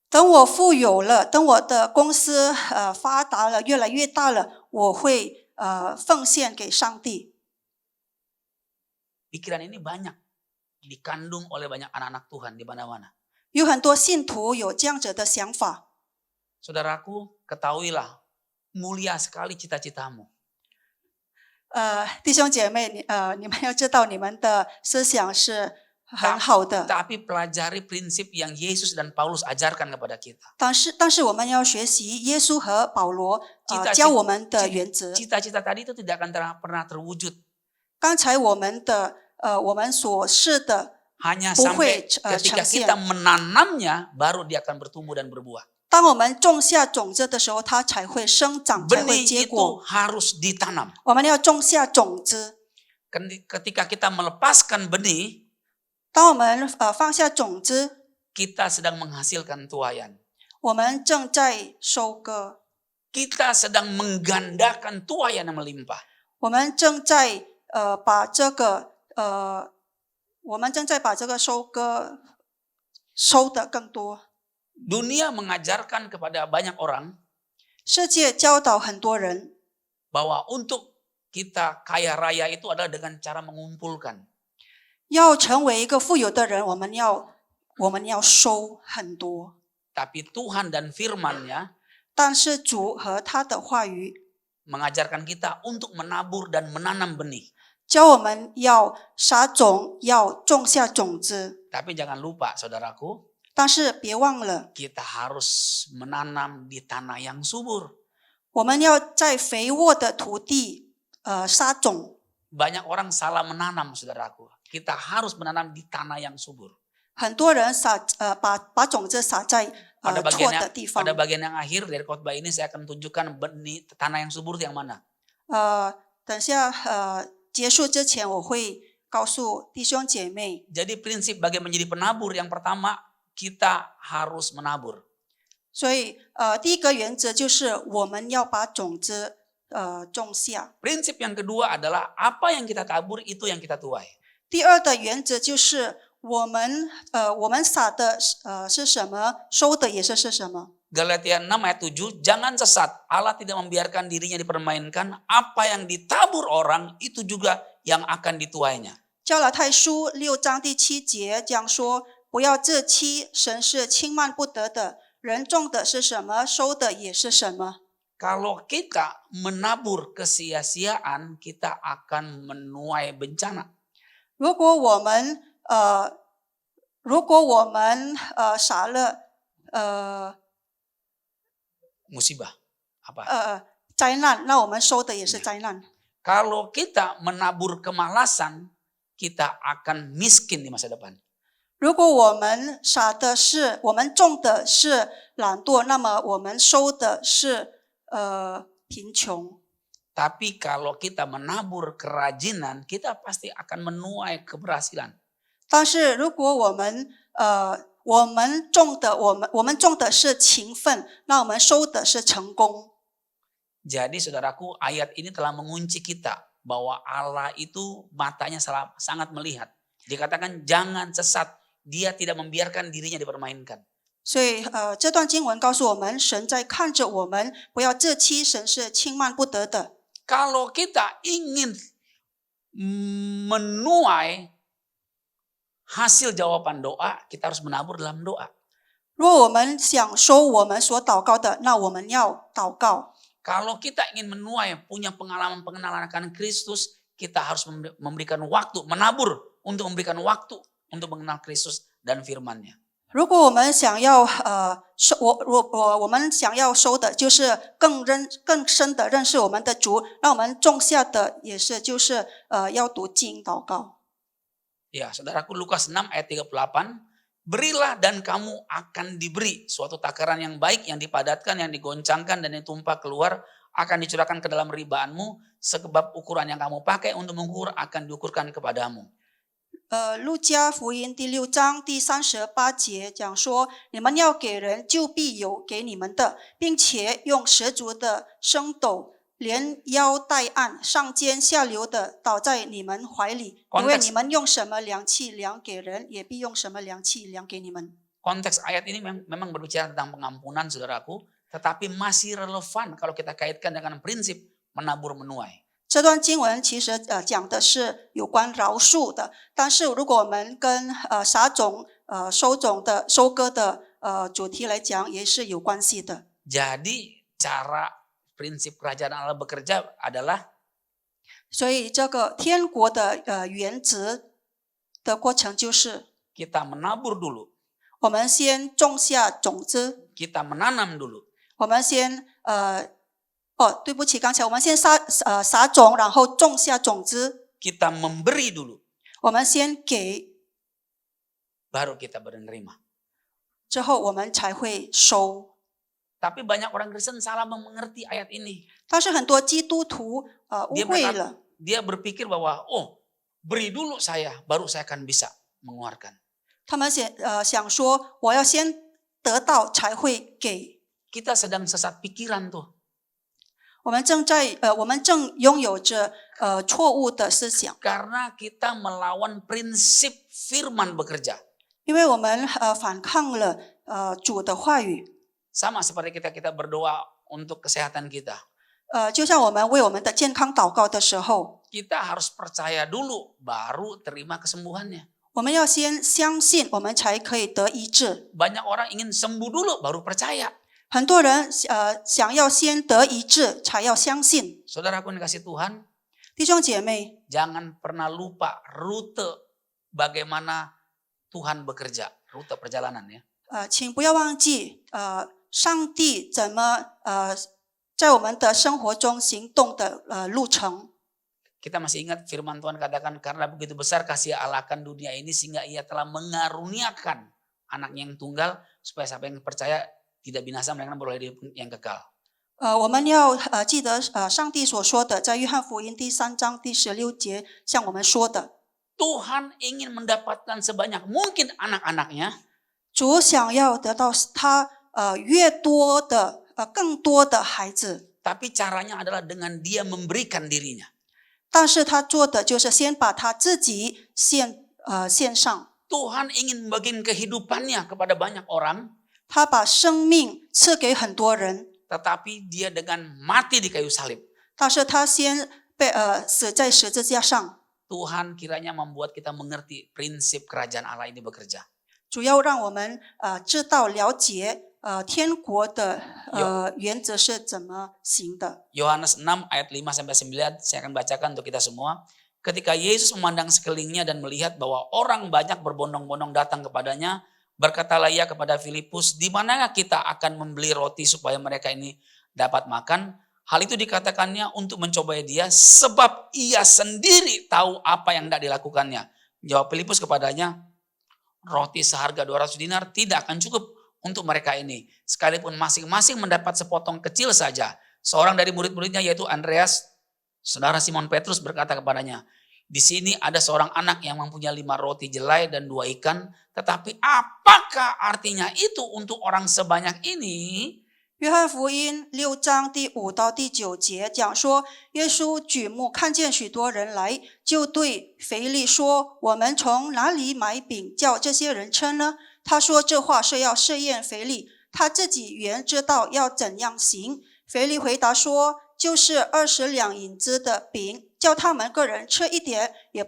等我富有了，等我的公司发达了，越来越大了，我会奉献给上帝。 Pikiran ini banyak dikandung oleh banyak anak-anak Tuhan di mana-mana. 有很多信徒有这样子的想法。 Saudaraku, ketahuilah, mulia sekali cita-citamu. 弟兄姐妹，你们要知道，你们的思想是很好的， Tapi pelajari prinsip yang Yesus dan Paulus ajarkan kepada kita. 但是我们要学习耶稣和保罗教我们的原则。 Cita-cita tadi itu tidak akan pernah terwujud. 刚才我们所示的 Hanya 不会 sampai ketika 呈现 kita。menanamnya, baru dia akan bertumbuh dan berbuah. 当我们种下种子的时候，它才会生长，才 Benih 会结 itu 果。 harus ditanam. 我们要种下种子。 Ketika kita melepaskan benih, 当我们放下种子， kita sedang menghasilkan tuaian. 我们正在收割， Kita sedang menggandakan tuaian yang melimpah. 我们正在把这个收割收得更多。 Dunia mengajarkan kepada banyak orang 世界教导很多人， bahwa untuk kita kaya raya itu adalah dengan cara mengumpulkan. 要成为一个富有的人，我们要收很多。 Tapi Tuhan dan firman-Nya 但是主和他的话语 mengajarkan kita untuk menabur dan menanam benih. 教我们要撒种，要种下种子。 Tapi jangan lupa saudaraku, 但是别忘了， kita harus menanam di tanah yang subur. 我们要在肥沃的土地撒种。 Banyak orang salah menanam saudaraku. Kita harus menanam di tanah yang subur. 很多人把种子撒在错的地方。 Pada bagian yang akhir dari khotbah ini saya akan tunjukkan benih tanah yang subur itu yang mana. 等下结束之前，我会告诉弟兄姐妹。 Jadi prinsip bagi menjadi penabur yang pertama, kita harus menabur. 所以第一个原则就是我们要把种子种下。 Prinsip yang kedua adalah apa yang kita tabur itu yang kita tuai. 第二的原则就是我们撒的是什么，收的也是什么。 Galatia 6 ayat 7, jangan sesat. Allah tidak membiarkan dirinya dipermainkan. Apa yang ditabur orang itu juga yang akan dituainya. 加拉太书6章第7节这样说：不要自欺，神是轻慢不得的。人种的是什么，收的也是什么。 Kalau kita menabur kesia-siaan, kita akan menuai bencana. 如果我们撒了Musibah. Apa? 灾难，那我们收的也是灾难。 Kalau kita menabur kemalasan, kita akan miskin di masa depan. 如果我们种的是懒惰，那么我们收的是贫穷。Tapi kalau kita menabur kerajinan, kita pasti akan menuai keberhasilan. 但是如果我们种的是勤奋，那我们收的是成功。 Jadi saudaraku, ayat ini telah mengunci kita bahwa Allah itu matanya sangat melihat. Dikatakan jangan sesat, dia tidak membiarkan dirinya dipermainkan. 所以这段经文告诉我们，神在看着我们，不要自欺，神是轻慢不得的。 Kalau kita ingin menuai hasil jawaban doa, kita harus menabur dalam doa. 若我们想收我们所祷告的，那我们要祷告。 Kalau kita ingin menuai, punya pengalaman pengenalan akan Kristus, kita harus memberikan waktu, menabur untuk memberikan waktu untuk mengenal Kristus dan firman-Nya. 如果我们想要我们想要收的，就是更深的认识我们的主，那我们种下的也是就是要读经祷告。 Ya, saudaraku, Lukas 6 ayat 38, berilah dan kamu akan diberi suatu takaran yang baik, yang dipadatkan, yang digoncangkan dan ditumpah keluar, akan dicurahkan ke dalam ribaanmu, sebab ukuran yang kamu pakai untuk mengukur akan diukurkan kepadamu. 路加福音第6章第38节讲说，你们要给人，就必有给你们的，并且用十足的升斗，连腰带按，上尖下流的倒在你们怀里，因为你们用什么量器量给人，也必用什么量器量给你们。 Konteks ayat ini memang berbicara tentang pengampunan, saudaraku, tetapi masih relevan kalau kita kaitkan dengan prinsip menabur menuai. 这段经文其实讲的是有关饶恕的，但是如果我们跟撒种收割的主题来讲，也是有关系的。 Jadi cara prinsip kerajaan Allah bekerja adalah 所以这个天国的原则的过程就是， kita menabur dulu, 我们先种下种子， kita menanam dulu. 我们先对不起，刚才我们先撒种，然后种下种子， Kita memberi dulu, 我们先给， baru kita menerima. 之后我们才会收。 Tapi banyak orang Kristen salah mengerti ayat ini. 但是很多基督徒误会了。 Dia berpikir bahwa, oh, beri dulu saya, baru saya akan bisa mengeluarkan. 他们想说，我要先得到才会给。 Kita sedang sesat pikiran tuh. 我们正拥有着错误的思想， Karena kita melawan prinsip firman bekerja. 因为我们反抗了主的话语。 Sama seperti kita berdoa untuk kesehatan kita. 就像我们为我们的健康祷告的时候， Kita harus percaya dulu, baru terima kesembuhannya. 我们要先相信，我们才可以得医治。 Banyak orang ingin sembuh dulu, baru percaya. 很多人想要先得医治，才要相信。 Saudaraku yang dikasih Tuhan, 弟兄姐妹， jangan pernah lupa rute bagaimana Tuhan bekerja, rute perjalanan ya. 请不要忘记上帝怎么在我们的生活中行动的路程。 Kita masih ingat firman Tuhan katakan, karena begitu besar kasih Allah akan dunia ini sehingga ia telah mengaruniakan anaknya yang tunggal supaya siapa yang percaya tidak binasa melainkan beroleh hidup yang kekal. 我们要记得上帝所说的，在约翰福音第3章第16节向我们说的。 Tuhan ingin mendapatkan sebanyak mungkin anak-anaknya. 主想要得到他更多的孩子， Tapi caranya adalah dengan dia memberikan dirinya. 但是他做的就是先把他自己献上。 Tuhan ingin membagikan kehidupannya kepada banyak orang. 他把生命赐给很多人， Tetapi dia dengan mati di kayu salib. 但是他先死在十字架上。 Tuhan kiranya membuat kita mengerti prinsip kerajaan Allah ini bekerja. 主要让我们知道了解天国的原则是怎么行的。 Yohanes 6 ayat 5-9 saya akan bacakan untuk kita semua. Ketika Yesus memandang sekelilingnya dan melihat bahwa orang banyak berbondong-bondong datang kepadanya, berkatalah ia kepada Filipus, di manakah kita akan membeli roti supaya mereka ini dapat makan? Hal itu dikatakannya untuk mencobai dia, sebab ia sendiri tahu apa yang hendak dilakukannya. Jawab Filipus kepadanya, roti seharga 200 dinar tidak akan cukup untuk mereka ini. Sekalipun masing-masing mendapat sepotong kecil saja. Seorang dari murid-muridnya yaitu Andreas Saudara Simon Petrus berkata kepadanya, di sini ada seorang anak yang mempunyai 5 roti jelai dan 2 ikan, tetapi apakah artinya itu untuk orang sebanyak ini? 约翰福音6章第5到第9节讲说，耶稣举目看见许多人来，就对腓力说：“我们从哪里买饼叫这些人吃呢？”他说这话是要试验腓力，他自己原知道要怎样行。腓力回答说：“就是20两银子的饼，叫他们个人吃一点，也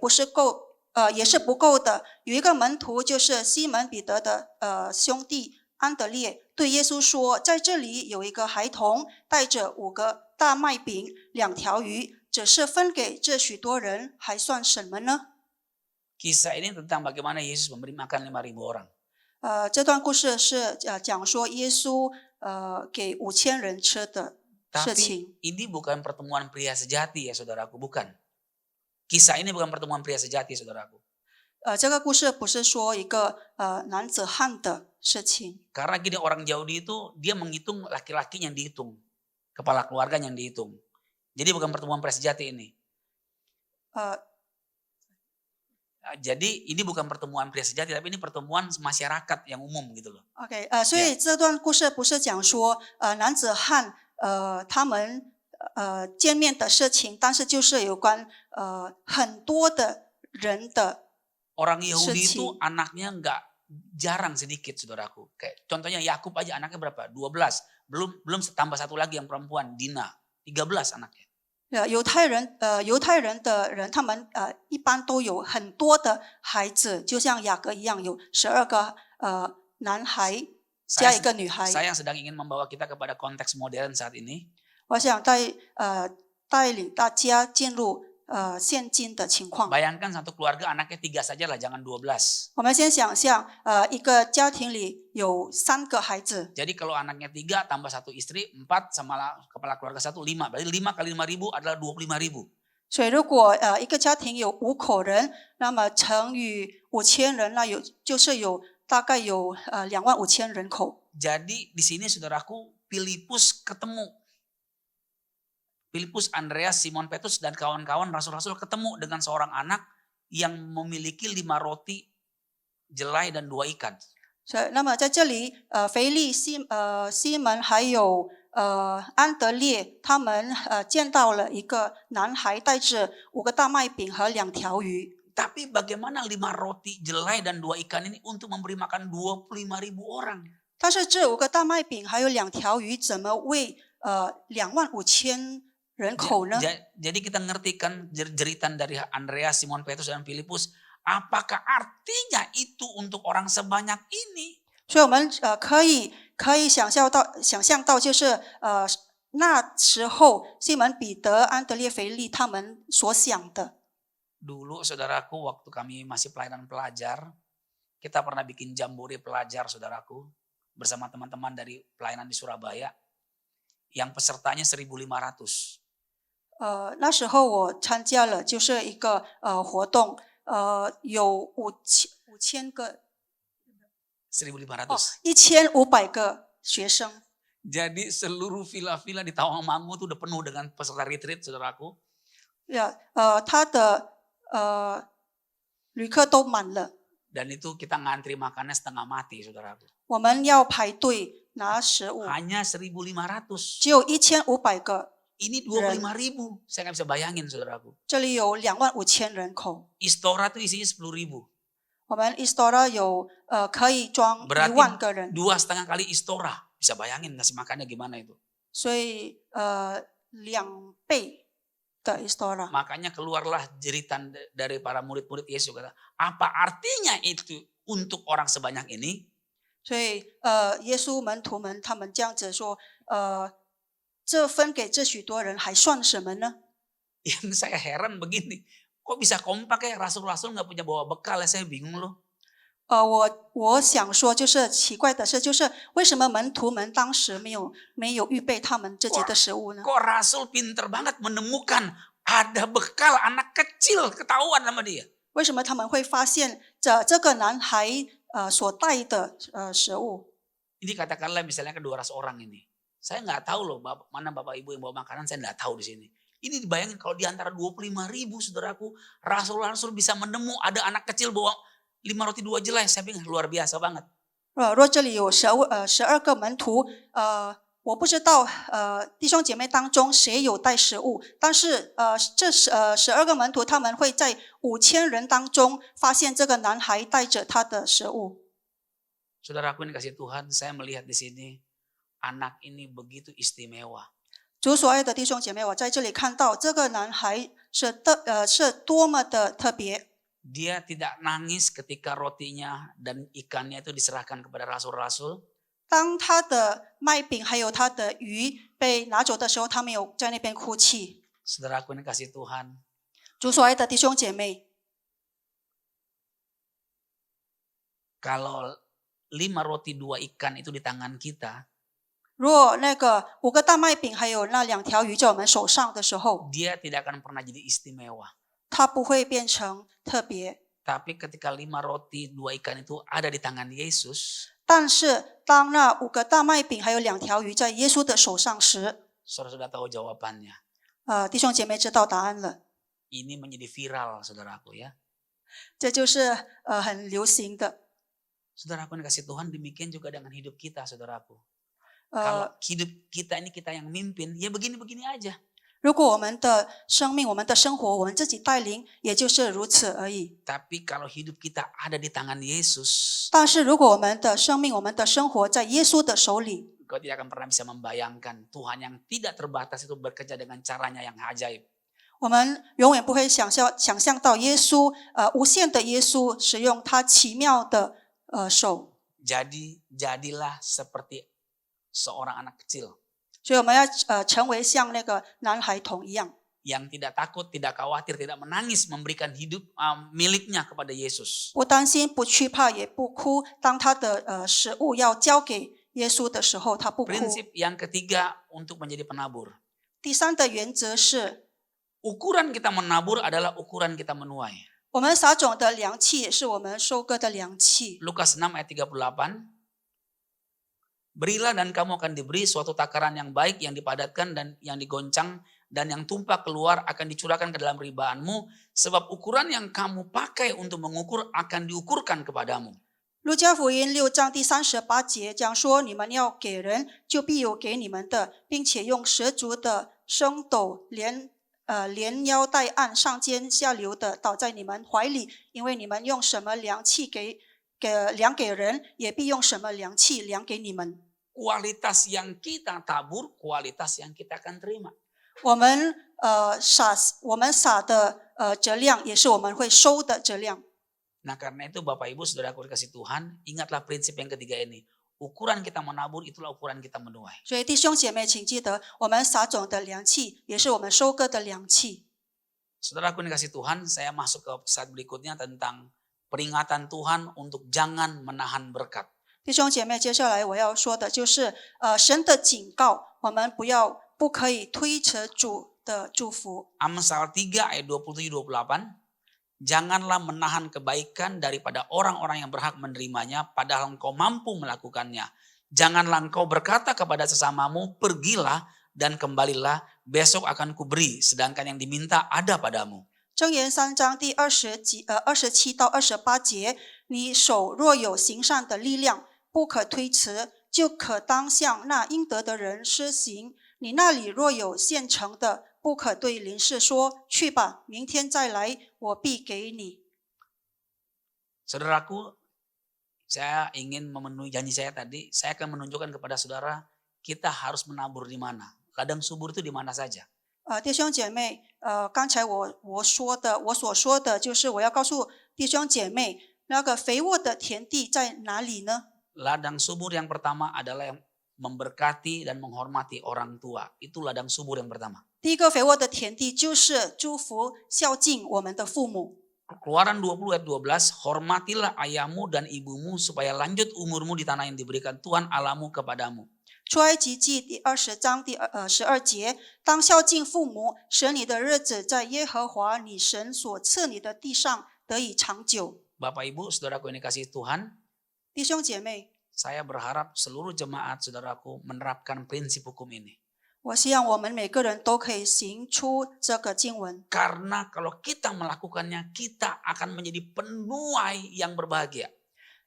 是不够的。”有一个门徒就是西门彼得的兄弟安德烈，对耶稣说：“在这里有一个孩童，带着5个大麦饼、2条鱼，只是分给这许多人，还算什么呢？” Kisah ini tentang bagaimana Yesus memberi makan 5.000 orang. 这段故事是讲说耶稣给5000人吃的事 Tapi 情。 ini bukan pertemuan pria sejati ya saudaraku, bukan. Kisah ini bukan pertemuan pria sejati saudaraku. 这个故事不是说一个男子汉的事情， Karena gini, orang Yahudi itu dia menghitung laki-laki yang dihitung, kepala keluarga yang dihitung. Jadi bukan pertemuan pria sejati ini. 呃 Jadi ini bukan pertemuan pria sejati, tapi ini pertemuan masyarakat yang umum gitu loh. OK，所以这段故事不是讲说男子汉他们见面的事情，但是就是有关很多的人的 Orang Yahudi itu 事情。 anaknya nggak jarang sedikit saudaraku. Kayak contohnya Yakub aja anaknya berapa? 12. Belum tambah satu lagi yang perempuan, Dina. 13 anaknya. 犹太人的人，他们一般都有很多的孩子，就像雅各一样，有12个男孩加一个女孩。 Saya sedang ingin membawa kita kepada konteks modern saat ini. 我想带领大家进入现今的情况。 Bayangkan satu keluarga anaknya 3 saja lah, jangan 12. 我们先想象一个家庭里有3个孩子， Jadi kalau anaknya 3 tambah 1 istri 4 sama kepala keluarga 1 5. Berarti 5 kali 5.000 adalah 25.000. 所以如果一个家庭有5口人，那么乘以5000人，那就是大概有25000人口。 Jadi di sini saudaraku, Filipus ketemu. Filipus, Andreas, Simon Petrus dan kawan-kawan rasul-rasul ketemu dengan seorang anak yang memiliki 5 roti jelai dan 2 ikan. 所以，那么在这里，腓力、西门还有安德烈，他们见到了一个男孩带着5个大麦饼和2条鱼。 Tapi bagaimana 5 roti jelai dan 2 ikan ini untuk memberi makan 25.000 orang? 但是这5个大麦饼还有2条鱼，怎么喂25000人口呢？ Jadi kita ngerti kan jeritan dari Andreas, Simon Petrus dan Filipus. Apakah artinya itu untuk orang sebanyak ini? 所以我们可以想象到，就是那时候西门彼得、安德烈、腓力他们所想的。 Dulu saudaraku, waktu kami masih pelayanan pelajar, kita pernah bikin jambore pelajar saudaraku bersama teman-teman dari pelayanan di Surabaya yang pesertanya 1.500. 那时候我参加了就是一个活动，有5000个 1.500. 1500个学生。 Jadi seluruh villa-villa di Tawangmangu itu udah penuh dengan peserta retreat saudaraku. 他的旅客都满了， Dan itu kita ngantri makannya setengah mati saudaraku. 我们要排队拿食物， Hanya 1.500. 只有1500个， Ini 25.000. Saya nggak bisa bayangin saudaraku. 这里有25000人口。 Istora itu isinya 10.000. 我们 Istora 有可以装1 Berarti 万个人， 2,5 kali Istora. Bisa bayangin ngasih makannya gimana itu. 所以2倍的 Istora。 Makanya keluarlah jeritan dari para murid-murid Yesus kata, apa artinya itu untuk orang sebanyak ini? 所以耶稣门徒们他们这样子说，这分给这许多人还算什么呢？ Yang saya heran begini, kok bisa kompak ya rasul-rasul nggak punya bawa bekal ya, saya bingung loh. 我想说，就是奇怪的是，就是为什么门徒们当时没有预备他们自己的食物呢？ Kok rasul pinter banget menemukan ada bekal anak kecil ketahuan sama dia. 为什么他们会发现这个男孩所带的食物？ Ini katakanlah misalnya kedua orang ini. Saya nggak tahu loh mana bapak ibu yang bawa makanan, saya nggak tahu di sini. Ini dibayangin kalau di antara 25.000 saudaraku, rasul-rasul bisa menemu ada anak kecil bawa 5 roti 2 jelai. Saya pikir luar biasa banget. 若这里有12个门徒，我不知道弟兄姐妹当中谁有带食物，但是这12个门徒他们会在5000人当中发现这个男孩带着他的食物。 Saudaraku ini kasih Tuhan, saya melihat di sini anak ini begitu istimewa. 主所爱的弟兄姐妹，我在这里看到这个男孩是多么的特别。 Dia tidak nangis ketika rotinya dan ikannya itu diserahkan kepada rasul-rasul. 当他的麦饼还有他的鱼被拿走的时候，他没有在那边哭泣。 Saudaraku ini kasih Tuhan, 主所爱的弟兄姐妹， kalau 5 roti 2 ikan itu di tangan kita, 如果那个5个大麦饼还有那2条鱼在我们手上的时候， dia tidak akan pernah jadi istimewa. 它不会变成特别。 Tapi ketika 5 roti 2 ikan itu ada di tangan Yesus, 但是当那5个大麦饼还有2条鱼在耶稣的手上时， saudara sudah tahu jawabannya. 弟兄姐妹知道答案了。 Ini menjadi viral, saudaraku ya. 这就是很流行的。 Saudaraku yang kasih Tuhan, demikian juga dengan hidup kita, saudaraku. Kalau hidup kita ini kita yang mimpin, ya begini-begini aja. 如果我们的生命、我们的生活，我们自己带领，也就是如此而已。 Tapi kalau hidup kita ada di tangan Yesus, 但是如果我们的生命、我们的生活在耶稣的手里， kau tidak akan pernah bisa membayangkan Tuhan yang tidak terbatas itu bekerja dengan caranya yang ajaib. 我们永远不会想象到耶稣，无限的耶稣使用他奇妙的手。 Jadilah seperti seorang anak kecil 所以我们要成为像那个男孩童一样， yang tidak takut, tidak khawatir, tidak menangis memberikan hidup miliknya kepada Yesus. 不担心、不惧怕、也不哭。当他的食物要交给耶稣的时候，他不哭。 Prinsip yang ketiga untuk menjadi penabur. 第三的原则是， Ukuran kita menabur adalah ukuran kita menuai. 我们撒种的粮器也是我们收割的粮器。 Lukas 6 ayat 38. Berilah dan kamu akan diberi suatu takaran yang baik, yang dipadatkan dan yang digoncang dan yang tumpah keluar akan dicurahkan ke dalam ribaanmu. Sebab ukuran yang kamu pakai untuk mengukur akan diukurkan kepadamu. 路加福音6章第38节讲说：“你们要给人，就必有给你们的，并且用10足的升斗连腰带按，上尖下流的倒在你们怀里，因为你们用什么量器量给人，也必用什么量器量给你们。” Kualitas yang kita tabur, kualitas yang kita akan terima. 我们撒的质量，也是我们会收的质量。 Nah karena itu Bapak Ibu Saudaraku dikasih Tuhan, ingatlah prinsip yang ketiga ini. Ukuran kita menabur itulah ukuran kita menuai. 所以弟兄姐妹，请记得，我们撒种的粮器，也是我们收割的粮器。 Saudaraku dikasih Tuhan, saya masuk ke slide berikutnya tentang peringatan Tuhan untuk jangan menahan berkat. 弟兄姐妹，接下来我要说的就是，神的警告，我们不可以推迟主的祝福。 Amsal 3 ayat 27-28. Janganlah menahan kebaikan daripada orang-orang yang berhak menerimanya, padahal engkau mampu melakukannya. Janganlah engkau berkata kepada sesamamu, pergilah dan kembalilah, besok akan kuberi, sedangkan yang diminta ada padamu. 箴言3章第27到28节，你手若有行善的力量，不可推迟，就可当向那应得的人施行。你那里若有现成的，不可对邻舍说：“去吧，明天再来，我必给你。” Saudaraku, saya ingin memenuhi janji saya tadi. Saya akan menunjukkan kepada saudara, kita harus menabur di mana. Ladang subur itu di mana saja. 弟兄姐妹，刚才我所说的就是我要告诉弟兄姐妹，那个肥沃的田地在哪里呢？ Ladang subur yang pertama adalah yang memberkati dan menghormati orang tua. Itu ladang subur yang pertama. 第一个肥沃的田地就是祝福孝敬我们的父母。 Keluaran 20 ayat 12, hormatilah ayahmu dan ibumu supaya lanjut umurmu di tanah yang diberikan Tuhan Allahmu kepadamu. 出埃及记第20章第12节，当孝敬父母，使你的日子在耶和华你神所赐你的地上得以长久。 Bapak Ibu, saudaraku yang dikasihi Tuhan, 弟兄姐妹， saya berharap seluruh jemaat saudaraku menerapkan prinsip hukum ini. 我希望我们每个人都可以行出这个经文， Karena kalau kita melakukannya, kita akan menjadi penuai yang berbahagia.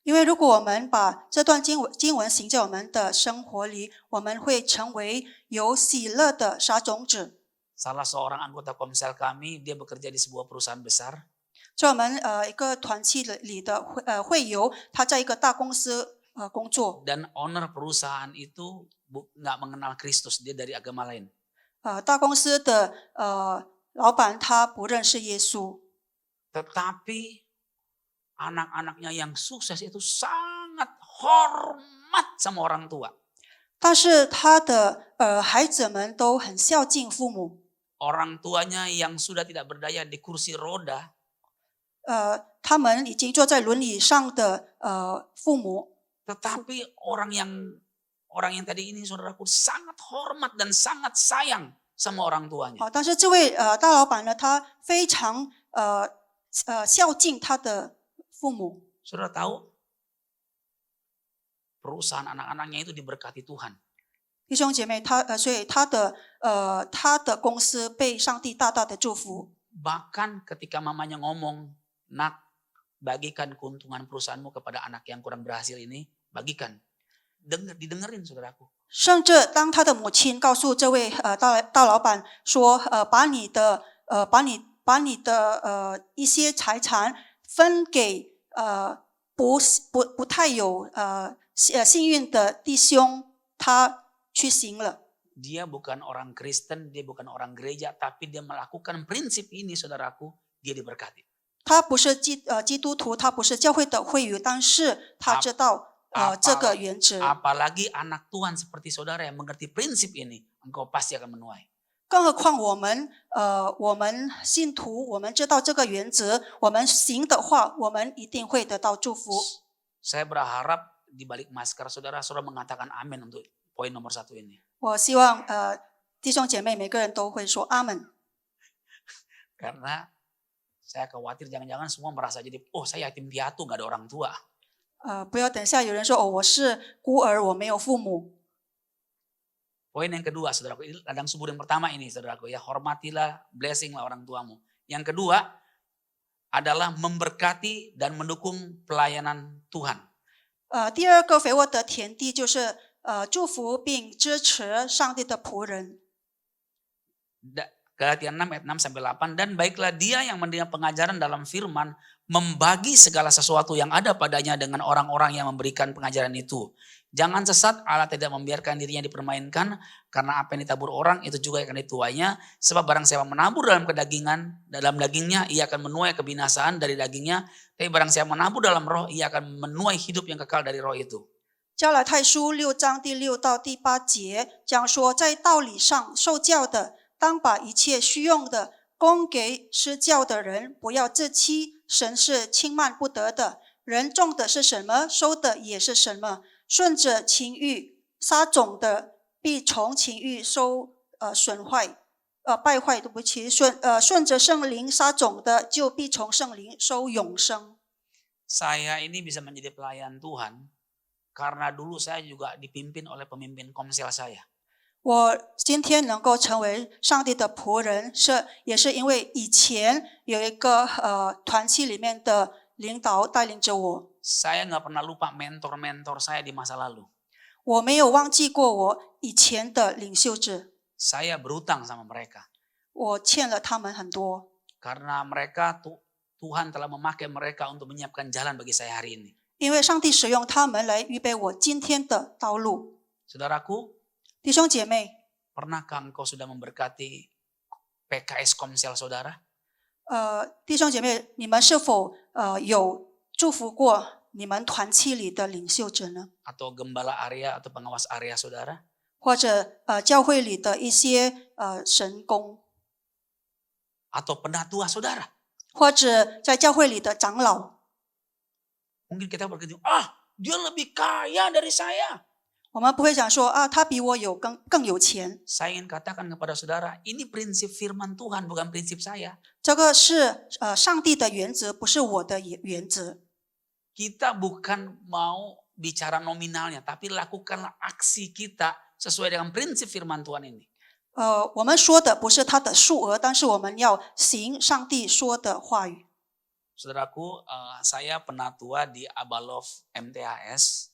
因为如果我们把这段经文行在我们的生活里，我们会成为有喜乐的撒种子。 Salah seorang anggota Komsel kami, dia bekerja di sebuah perusahaan besar. 在我们一个团契里的会友，他在一个大公司工作， Dan owner perusahaan itu nggak mengenal Kristus, dia dari agama lain. 大公司的老板他不认识耶稣， Tetapi anak-anaknya yang sukses itu sangat hormat sama orang tua. 但是他的孩子们都很孝敬父母， Orang tuanya yang sudah tidak berdaya di kursi roda, 他们已经坐在轮椅上的父母， tetapi orang yang tadi ini saudaraku sangat hormat dan sangat sayang sama orang tuanya. 但是这位大老板呢，他非常孝敬他的父母。 Saudara tahu, perusahaan anak-anaknya itu diberkati Tuhan. 弟兄姐妹，所以他的公司被上帝大大的祝福。 Bahkan ketika mamanya ngomong, nak, bagikan keuntungan perusahaanmu kepada anak yang kurang berhasil ini, bagikan. Didengerin saudaraku. 甚至当他的母亲告诉这位大老板说，把你的一些财产分给不太有幸运的弟兄，他去行了。 Dia bukan orang Kristen, dia bukan orang gereja, tapi dia melakukan prinsip ini saudaraku, dia diberkati. 他不是基督徒，他不是教会的会友，但是他知道这个原则。 Apalagi anak Tuhan seperti saudara yang mengerti prinsip ini, engkau pasti akan menuai. 更何况我们信徒，我们知道这个原则，我们行的话，我们一定会得到祝福。 Saya berharap di balik masker saudara mengatakan amin untuk poin nomor 1 ini. 我希望弟兄姐妹每个人都会说阿门。 Karena saya khawatir jangan-jangan semua merasa jadi, oh saya yatim piatu, gak ada orang tua. 不要等下有人说我是孤儿，我没有父母。 Poin yang kedua saudaraku, ini ladang subur yang pertama ini saudaraku ya, hormatilah, blessing lah orang tuamu. Yang kedua adalah memberkati dan mendukung pelayanan Tuhan. 第二个肥沃的田地就是祝福并支持上帝的仆人。 Galatia 6 ayat 6 sampai 8, dan baiklah dia yang mendengar pengajaran dalam firman membagi segala sesuatu yang ada padanya dengan orang-orang yang memberikan pengajaran itu. Jangan sesat, Allah tidak membiarkan dirinya dipermainkan, karena apa yang ditabur orang itu juga akan dituainya. Sebab barang siapa menabur dalam dagingnya, ia akan menuai kebinasaan dari dagingnya. Tapi barang siapa menabur dalam roh, ia akan menuai hidup yang kekal dari roh itu. 加拉太书6章第6到第8节讲说，在道理上受教的，当把一切需用的供给施教的人，不要自欺。神是轻慢不得的，人种的是什么，收的也是什么。顺着情欲撒种的，必从情欲收败坏。对不起，顺着圣灵撒种的，就必从圣灵收永生。 Saya ini bisa menjadi pelayan Tuhan karena dulu saya juga dipimpin oleh pemimpin komsel saya. 我今天能够成为上帝的仆人，也是因为以前有一个团契里面的领导带领着我。 Saya nggak pernah lupa mentor-mentor saya di masa lalu. 我没有忘记过我以前的领袖者， Saya berutang sama mereka. 我欠了他们很多， Karena mereka Tuhan telah memakai mereka untuk menyiapkan jalan bagi saya hari ini. 因为上帝使用他们来预备我今天的道路。 Saudaraku, 弟兄姐妹， pernahkah engkau sudah memberkati PKS Komsel saudara? 弟兄姐妹，你们是否有祝福过你们团契里的领袖者呢？ Atau gembala area atau pengawas area saudara? 或者教会里的一些神工， Atau penatua saudara? 或者在教会里的长老？ Mungkin kita berkata, dia lebih kaya dari saya. 我们不会想说他比我更有钱。 Saya ingin katakan kepada saudara, ini prinsip firman Tuhan, bukan prinsip saya. 这个是上帝的原则，不是我的原则。 Kita bukan mau bicara nominalnya, tapi lakukanlah aksi kita sesuai dengan prinsip firman Tuhan ini. 我们说的不是它的数额，但是我们要行上帝说的话语。 Saudaraku, saya penatua di Abalov MTHS.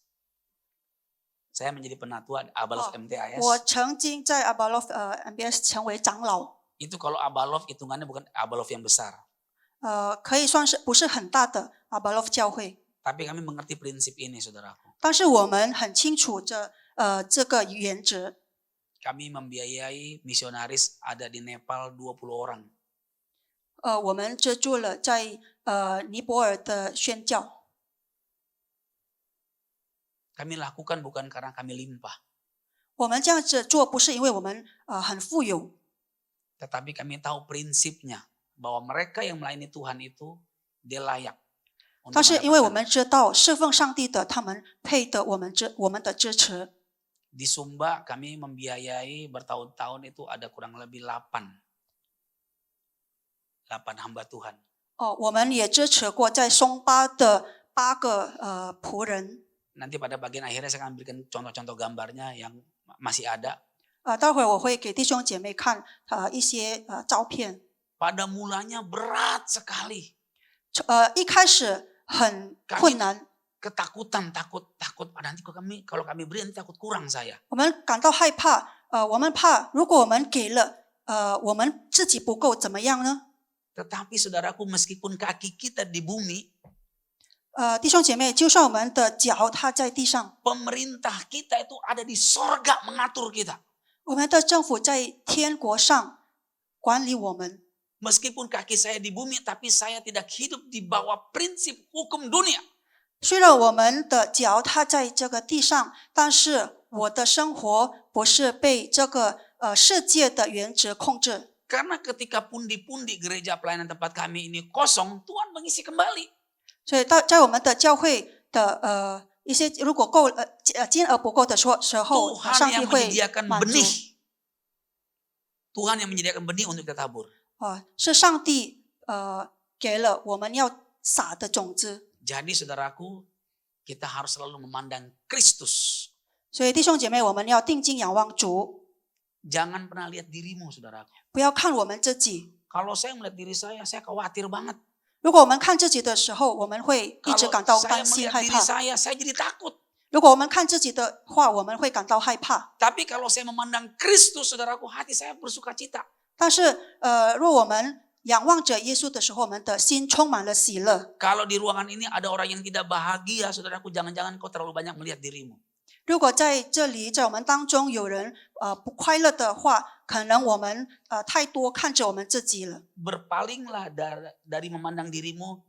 Saya menjadi penatua di Abalov MTHS. 我曾经在 Abalov MBS 成为长老， Itu kalau Abalov hitungannya bukan Abalov yang besar. 可以算是不是很大的 Abalov 教会， Tapi kami mengerti prinsip ini, saudaraku. 但是我们很清楚这个原则。 Kami membiayai misionaris ada di Nepal 20 orang. 我们资助了在尼泊尔的宣教。 Kami lakukan bukan karena kami limpah. 我们这样子做不是因为我们很富有， Tetapi kami tahu prinsipnya. Bahwa mereka yang melayani Tuhan itu, dia layak. 但是因为我们知道侍奉上帝的他们配得我们的支持。 Di Sumba kami membiayai bertahun-tahun itu ada kurang lebih 8 hamba Tuhan. 我们也支持过在松巴的8个仆人。 Nanti pada bagian akhirnya saya akan berikan contoh-contoh gambarnya yang masih ada. 待会儿我会给弟兄姐妹看一些照片。 Pada mulanya berat sekali. 一开始很困难， Ketakutan, takut. Nanti kalau kami beri nanti takut kurang saya. 我们感到害怕。我们怕如果我们给了，我们自己不够怎么样呢？ Tetapi saudaraku, meskipun kaki kita di bumi, 弟兄姐妹，就算我们的脚踏在地上， pemerintah kita itu ada di sorga mengatur kita. 我们的政府在天国上管理我们。 Meskipun kaki saya di bumi, tapi saya tidak hidup di bawah prinsip hukum dunia. 虽然我们的脚踏在这个地上，但是我的生活不是被这个世界的原则控制。 Karena ketika pundi-pundi gereja pelayanan tempat kami ini kosong, Tuhan mengisi kembali. 所以在我们的教会的一些如果够金额不够的时候， Tuhan 上帝 yang 会 menyediakan 满足。 benih. Tuhan yang menyediakan benih untuk kita tabur. 是上帝给了我们要撒的种子。 Jadi saudaraku, kita harus selalu memandang Kristus. 所以弟兄姐妹，我们要定睛仰望主， Jangan pernah lihat dirimu, saudaraku. 不要看我们自己。 Kalau saya melihat diri saya khawatir banget. 如果我们看自己的时候，我们会一直 Kalau 感到 saya 担心 melihat 害 diri 怕。 saya jadi takut. 如果我们看自己的话，我们会感到害怕。 Tapi kalau saya memandang Kristus, saudaraku, hati saya bersuka cita. 但是若我们仰望着耶稣的时候，我们的心充满了喜乐。 Kalau di ruangan ini ada orang yang tidak bahagia, saudaraku, jangan-jangan kau terlalu banyak melihat dirimu. 如果在这里，在我们当中有人不快乐的话，可能我们太多看着我们自己了。 Berpalinglah dari memandang dirimu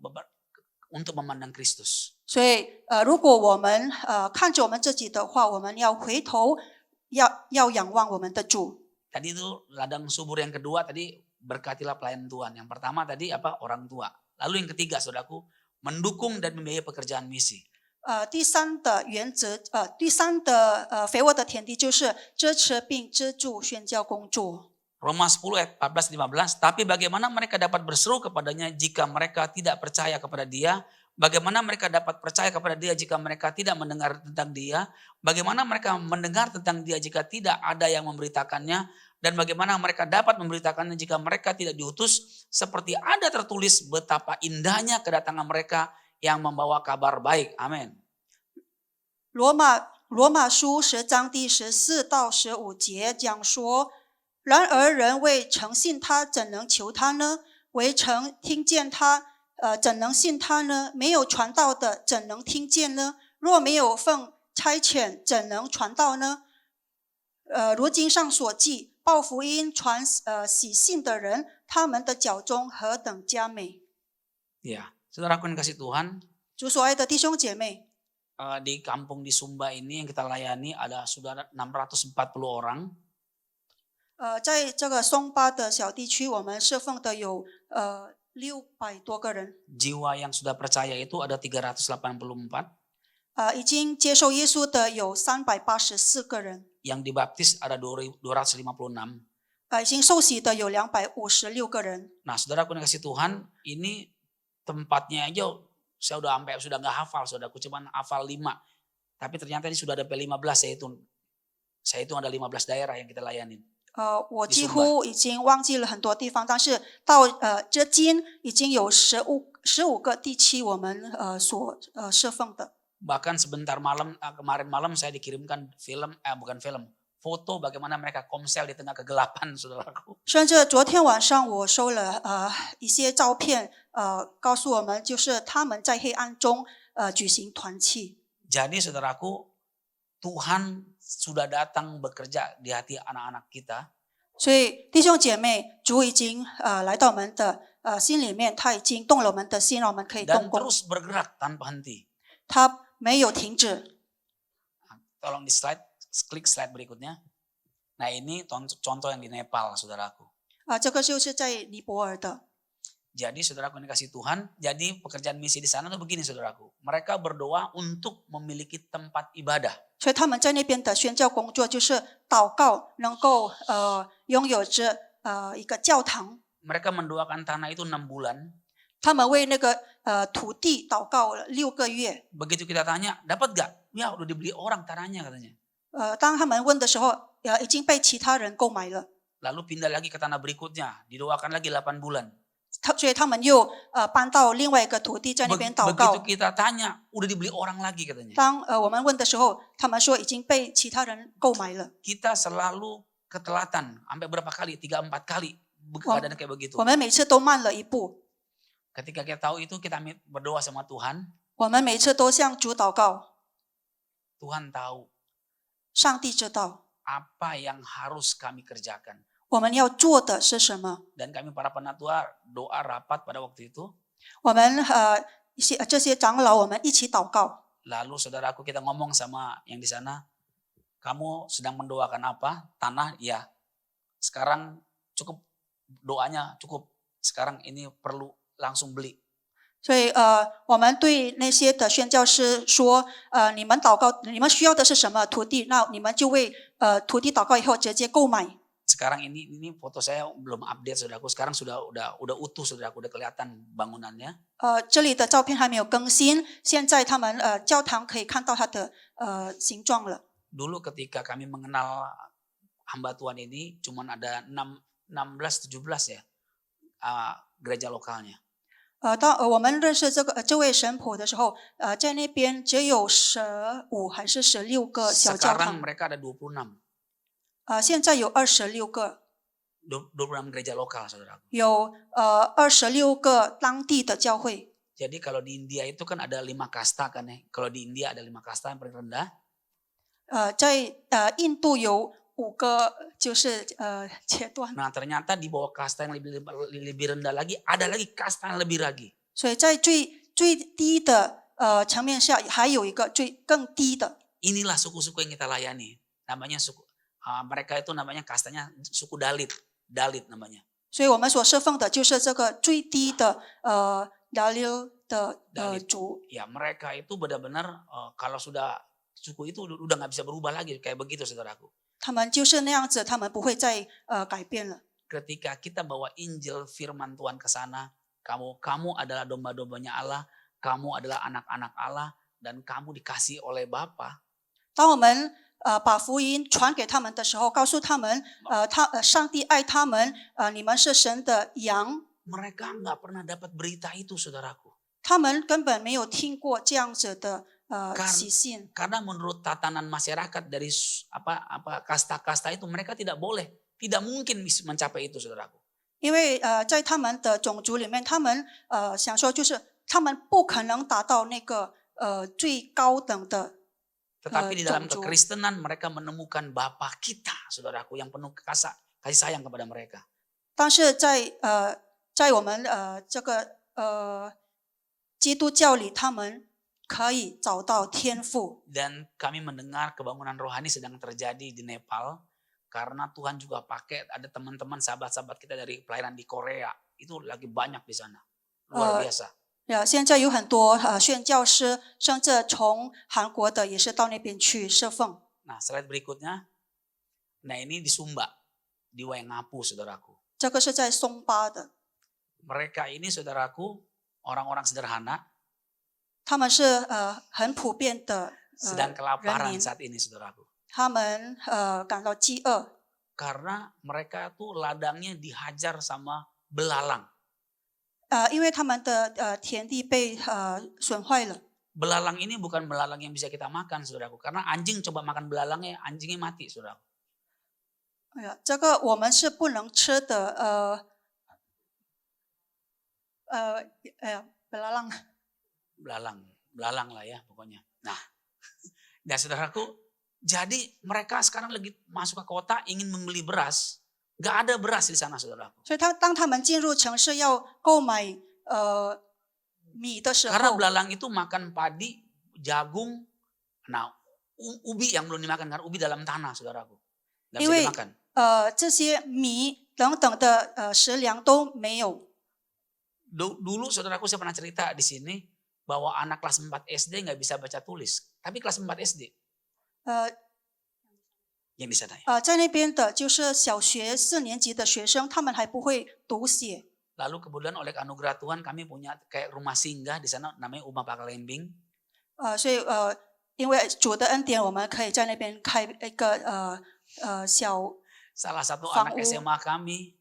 untuk memandang Kristus. 所以如果我们看着我们自己的话，我们要回头，要仰望我们的主。 Tadi itu ladang subur yang kedua tadi berkatilah pelayan Tuhan. Yang pertama tadi apa? Orang tua. Lalu yang ketiga, saudaraku, mendukung dan membiayai pekerjaan misi. 第三的原则，第三的肥沃的田地就是支持并资助宣教工作。 Roma 10 ayat 14-15. Tapi bagaimana mereka dapat berseru kepadanya jika mereka tidak percaya kepada dia? Bagaimana mereka dapat percaya kepada dia jika mereka tidak mendengar tentang dia? Bagaimana mereka mendengar tentang dia jika tidak ada yang memberitakannya? Dan bagaimana mereka dapat memberitakannya jika mereka tidak diutus? Seperti ada tertulis betapa indahnya kedatangan mereka yang membawa kabar baik. Amin. 罗马书10章第14到15节讲说：然而人未曾信他，怎能求他呢？未曾听见他，怎能信他呢？没有传道的，怎能听见呢？若没有奉差遣，怎能传道呢？如经上所记，报福音传喜信的人，他们的脚中何等佳美！ Ya, saudaraku yang kasih Tuhan, 主所爱的弟兄姐妹， di kampung di Sumba ini yang kita layani ada sudah 640 orang. 在这个松巴的小地区，我们侍奉的有600多个人。 Jiwa yang sudah percaya itu ada 384. 已经接受耶稣的有384个人， Yang dibaptis ada 256. 已经受洗的有256个人。 Nah, saudaraku yang kasih Tuhan, ini tempatnya aja saya sudah nggak hafal, saudaraku cuman hafal 5. Tapi ternyata ini sudah ada 15 saya hitung ada 15 daerah yang kita layanin. 我 Di 几 Sumba. 乎已经忘记了很多地方，但是到至今已经有15个地区我们所侍奉的。 Bahkan sebentar malam, kemarin malam saya dikirimkan bukan film, foto bagaimana mereka komsel di tengah kegelapan, saudaraku. 甚至昨天晚上我收了一些照片，告诉我们就是他们在黑暗中举行团契。 Jadi saudaraku, Tuhan sudah datang bekerja di hati anak-anak kita. 所以弟兄姐妹，主已经来到我们的心里面，他已经动了我们的心，让我们可以 Dan 动工， terus bergerak tanpa henti. 他没有停止。 Tolong di slide, klik slide berikutnya. Nah ini contoh yang di Nepal, saudaraku. 这个就是在尼泊尔的。 Jadi saudaraku yang dikasih Tuhan, jadi pekerjaan misi di sana tuh begini saudaraku. Mereka berdoa untuk memiliki tempat ibadah. 所以他们在那边的宣教工作就是祷告，能够拥有着一个教堂。 Mereka mendoakan tanah itu 6 bulan. 他们为那个土地祷告了6个月。 Begitu kita tanya, dapat gak? Ya udah dibeli orang tanahnya katanya. 当他们问的时候，已经被其他人购买了。 Lalu pindah lagi ke tanah berikutnya, didoakan lagi 8 bulan. 所以他们又搬到另外一个土地，在那边祷告。 Begitu kita tanya, udah dibeli orang lagi katanya. 当我们问的时候，他们说已经被其他人购买了。 Kita selalu ketelatan, sampai berapa kali? 3-4 kali keadaan kayak begitu. 我们每次都慢了一步。 Ketika kita tahu itu, kita berdoa sama Tuhan. 我们每次都向主祷告， Tuhan tahu 上帝知道 apa yang harus kami kerjakan. 我们要做的是什么。 Dan kami para penatua doa rapat pada waktu itu. 我们这些长老，我们一起祷告。 Lalu saudaraku kita ngomong sama yang di sana, kamu sedang mendoakan apa? Tanah, ya. Sekarang cukup doanya cukup. Sekarang ini perlu langsung beli. 所以我们对那些的宣教师说，你们祷告，你们需要的是什么土地？那你们就为土地祷告以后直接购买。 Sekarang ini foto saya belum update saudaraku. Sekarang udah utuh saudaraku, udah kelihatan bangunannya. 这里的照片还没有更新，现在他们教堂可以看到它的形状了。 Dulu ketika kami mengenal hamba Tuhan ini, cuman ada 16-17 ya gereja lokalnya. 当我们认识这位神婆的时候，在那边只有15还是16个小教 Sekarang 堂， mereka ada 26. 现在有26个， 26 gereja lokal saudaraku. 有26个当地的教会。 Jadi kalau di India itu kan ada 5 kasta kan ya. Kalau di India ada 5 kasta yang paling rendah. 在印度有5个就是阶段， Nah ternyata di bawah kasta yang lebih rendah lagi ada lagi kasta yang lebih lagi. 所以在最低的层面下还有一个更低的。 Inilah suku-suku yang kita layani. Namanya suku mereka itu namanya kastanya suku Dalit. Dalit namanya. 所以我们所侍奉的就是这个最低的Dalil 的族。 Ya mereka itu benar-benar kalau sudah suku itu udah nggak bisa berubah lagi kayak begitu saudaraku. 他们就是那样子，他们不会再改变了。 Ketika kita bawa Injil firman Tuhan ke sana, kamu adalah domba-dombanya Allah, kamu adalah anak-anak Allah, dan kamu dikasih oleh Bapa. 当我们把福音传给他们的时候，告诉他们，上帝爱他们，你们是神的羊。 Mereka nggak pernah dapat berita itu, saudaraku. 他们根本没有听过这样子的喜信。 Karena menurut tatanan masyarakat dari kasta-kasta itu mereka tidak mungkin mencapai itu, saudaraku. 因为在他们的种族里面，他们想说就是他们不可能达到那个最高等的。 Tetapi di dalam kekristenan mereka menemukan Bapa kita, saudaraku, yang penuh kasih sayang kepada mereka. 但是在我们这个基督教里，他们可以找到天父。 Dan kami mendengar kebangunan rohani sedang terjadi di Nepal karena Tuhan juga pakai ada teman-teman sahabat-sahabat kita dari pelayanan di Korea itu lagi banyak di sana, luar biasa. 现在有很多宣教师，甚至从韩国的也是到那边去侍奉。 Nah, slide berikutnya. Nah, ini di Sumba, di Waingapu, saudaraku. 这个是在松巴的。 Mereka ini, saudaraku, orang-orang sederhana. 他们是很普遍的 sedang kelaparan saat ini, saudaraku. 他们感到饥饿。Karena mereka tuh ladangnya dihajar sama belalang. 因为他们的田地被损坏了。 Belalang ini bukan belalang yang bisa kita makan, saudaraku. Karena anjing coba makan belalangnya, anjingnya mati, saudaraku. 哎呀，这个我们是不能吃的。belalang。 Belalang lah ya pokoknya. Nah, saudaraku, jadi mereka sekarang lagi masuk ke kota ingin membeli beras. Gak ada beras di sana, saudaraku. 所以当他们进入城市要购买米的时 Karena 候， belalang itu makan padi, jagung, nah ubi yang belum dimakan karena ubi dalam tanah, saudaraku. Gak 因 bisa 为 dimakan. 这些米等等的食粮都没有。 Dulu saudaraku saya pernah cerita di sini bahwa anak kelas 4 SD nggak bisa baca tulis, tapi kelas 4 SD yang di sana ya. 在那边的就是小学4年级的学生，他们还不会读写。 Lalu kemudian oleh anugerah Tuhan kami punya kayak rumah singgah di sana namanya Uma Pakalembing. 所以因为主的恩典，我们可以在那边开一个小。 Salah satu Fang anak U. SMA kami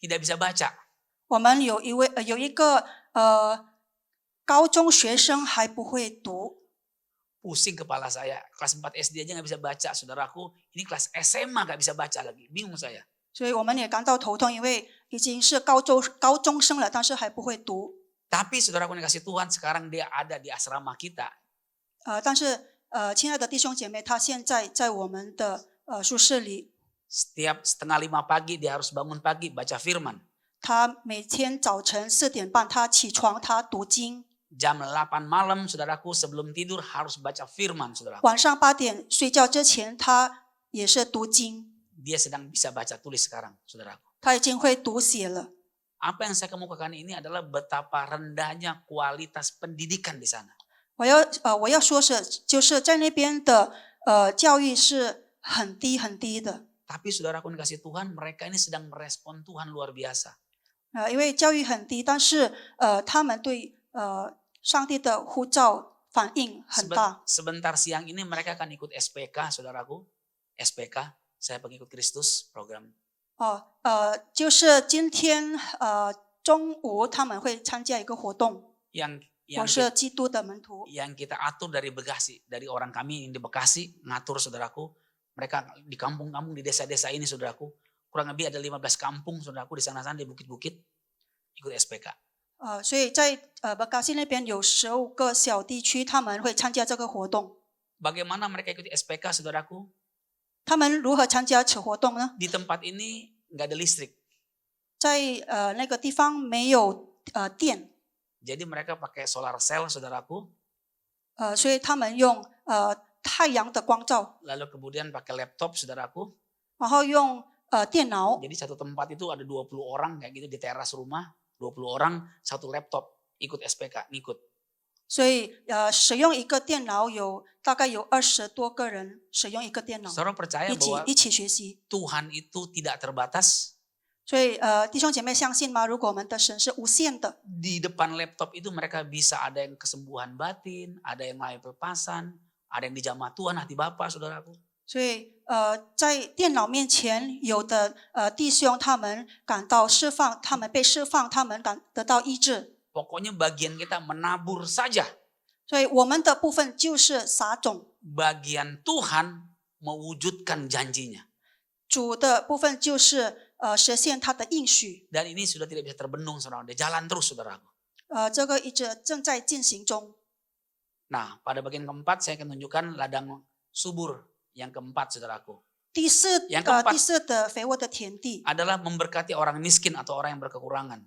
tidak bisa baca. 我们有一个高中学生还不会读。 Pusing kepala saya. Kelas 4 SD aja nggak bisa baca, saudaraku. Ini kelas SMA nggak bisa baca lagi. Bingung saya. 所以我们也感到头痛，因为已经是高中生了，但是还不会读。 Tapi saudaraku yang kasih Tuhan, sekarang dia ada di asrama kita. 但是亲爱的弟兄姐妹，他现在在我们的宿舍里。 Setiap 4:30 pagi dia harus bangun pagi baca firman. 他每天早晨4点半他起床，他读经。 Jam 8 malam saudaraku sebelum tidur harus baca firman, saudaraku. 晚上8点睡觉之前，他也是读经。 Dia sedang bisa baca tulis sekarang, saudaraku. 他已经会读写了。 Apa yang saya kemukakan ini adalah betapa rendahnya kualitas pendidikan di sana. 我要说就是在那边的教育是很低很低的。 Tapi saudaraku yang kasih Tuhan, mereka ini sedang merespon Tuhan luar biasa. 因为教育很低，但是他们对上帝的呼召反应很大。 Sebentar siang ini mereka akan ikut SPK, saudaraku. SPK, saya pengikut Kristus program. 就是今天中午他们会参加一个活动， 我是基督的门徒。 yang kita atur dari Bekasi, dari orang kami yang di Bekasi ngatur, saudaraku. Mereka di kampung-kampung di desa-desa ini, saudaraku. Kurang lebih ada 15 kampung, saudaraku, di sana-sana di bukit-bukit ikut SPK. 所以在Bekasi 那边有15个小地区，他们会参加这个活动。 Bagaimana mereka ikuti SPK, saudaraku? 他们如何参加此活动呢？ Di tempat ini nggak ada listrik. 在那个地方没有电， Jadi mereka pakai solar cell, saudaraku. 所以他们用太阳的光照， Lalu kemudian pakai laptop, saudaraku. 然后用电脑。 Jadi satu tempat itu ada 20 orang kayak gitu di teras rumah. 20 orang, satu laptop, ikut SPK, ngikut. 所以使用一个电脑大概有20多个人使用一个电脑， Saudara percaya bahwa 一起学习。 Tuhan itu tidak terbatas? 所以弟兄姐妹相信吗？如果我们的神是无限的， Di depan laptop itu mereka bisa ada yang kesembuhan batin, ada yang lahir pelepasan, ada yang dijamah Tuhan hati Bapa, saudaraku. 所以在电脑面前，有的弟兄他们感到释放，他们被释放，他们得到医治。 Pokoknya bagian kita menabur saja. 所以我们的部分就是撒种， Bagian Tuhan mewujudkan janjinya. 主的部分就是实现他的应许。 Dan ini sudah tidak bisa terbendung, saudara. Dia jalan terus, saudaraku. 这个一直正在进行中。 Nah, pada bagian keempat saya akan tunjukkan ladang subur yang keempat, saudaraku. 第四 Yang keempat 第四的肥沃的田地， adalah memberkati orang miskin atau orang yang berkekurangan.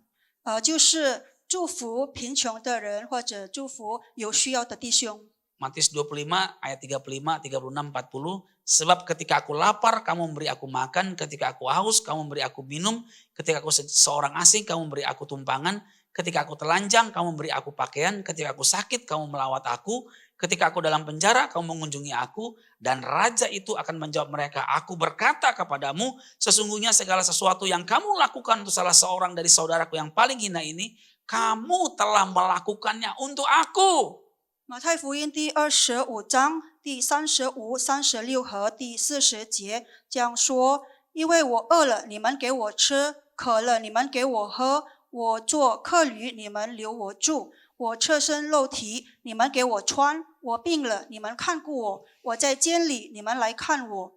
就是祝福贫穷的人或者祝福有需要的弟兄。 Matius 25 ayat 35, 36, 40. Sebab ketika aku lapar, kamu memberi aku makan. Ketika aku haus, kamu memberi aku minum. Ketika aku seorang asing, kamu memberi aku tumpangan. Ketika aku telanjang, kamu memberi aku pakaian. Ketika aku sakit, kamu melawat aku. Ketika aku dalam penjara, kamu mengunjungi aku. Dan raja itu akan menjawab mereka, aku berkata kepadamu, sesungguhnya segala sesuatu yang kamu lakukan untuk salah seorang dari saudaraku yang paling hina ini, kamu telah melakukannya untuk aku. 马太福音第25章第35、36和第40节这样说：因为我饿了，你们给我吃；渴了，你们给我喝；我做客旅，你们留我住；我赤身露体，你们给我穿；我病了，你们看顾我；我在监里，你们来看我。”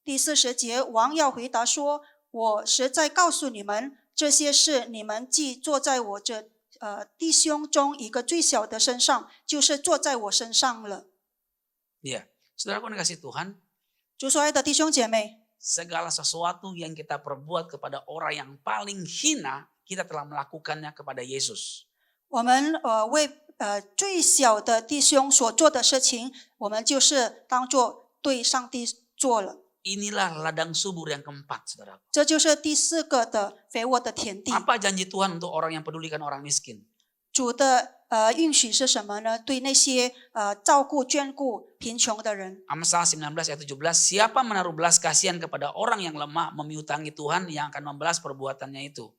第40节，王要回答说：“我实在告诉你们，这些事你们既做在我这弟兄中一个最小的身上，就是做在我身上了。” Ya, saudaraku yang kasih Tuhan, 主所爱的弟兄姐妹， segala sesuatu yang kita perbuat kepada orang yang paling hina, kita telah melakukannya kepada Yesus. 我们为最小的弟兄所做的事情，我们就是当作对上帝做了。 Inilah ladang subur yang keempat, saudaraku. 这就是第4个的肥沃的田地。 Apa janji Tuhan untuk orang yang pedulikan orang miskin? 主的应许是什么呢？对那些照顾眷顾贫穷的人。 Amsal 19 ayat 17, siapa menaruh belas kasihan kepada orang yang lemah memiutangi Tuhan yang akan membalas perbuatannya itu.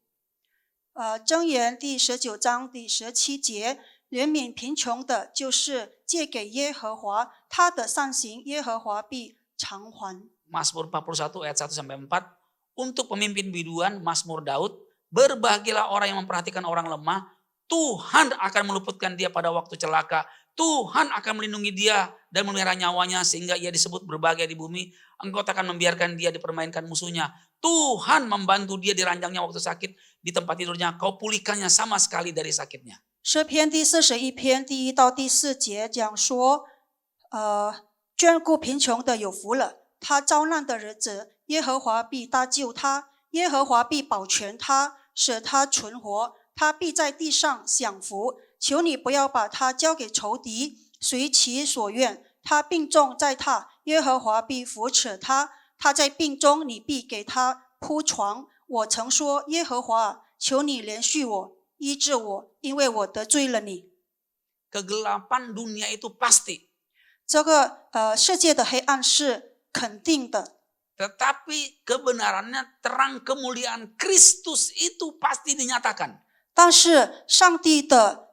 箴言第19章第17节，怜悯贫穷的，就是借给耶和华，他的善行耶和华必偿还。 Mazmur 41 ayat 1 sampai 4, untuk pemimpin biduan Mazmur Daud, berbahagialah orang yang memperhatikan orang lemah, Tuhan akan meluputkan dia pada waktu celaka, Tuhan akan melindungi dia dan memelihara nyawanya sehingga ia disebut berbahagia di bumi. Engkau tak akan membiarkan dia dipermainkan musuhnya. Tuhan membantu dia di ranjangnya waktu sakit, di tempat tidurnya kau pulihkannya sama sekali dari sakitnya. 诗篇第41篇第1到第4节讲说，眷顾贫穷的有福了，他遭难的日子，耶和华必搭救他，耶和华必保全他，使他存活，他必在地上享福。求你不要把他交给仇敌，随其所愿。他病重在榻，耶和华必扶持他。他在病中，你必给他铺床。我曾说，耶和华，求你怜恤我，医治我，因为我得罪了你。 Kegelapan dunia itu pasti. 这个世界的黑暗是肯定的， Tetapi kebenarannya terang kemuliaan Kristus itu pasti dinyatakan. 但是上帝的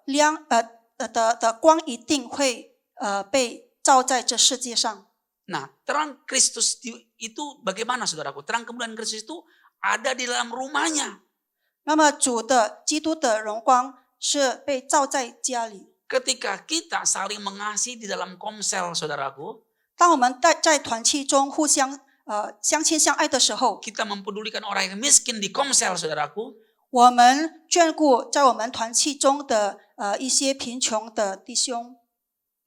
光一定会被照在这世界上。 Nah, terang Kristus itu bagaimana saudaraku? Terang kemuliaan Kristus itu ada di dalam rumahnya. 那么基督的荣光是被照在家里。 Ketika kita saling mengasihi di dalam komsel, saudaraku, 当我们在团契中互相相亲相爱的时候， kita mempedulikan orang yang miskin di komsel, saudaraku, 我们眷顾在我们团契中的一些贫穷的弟兄，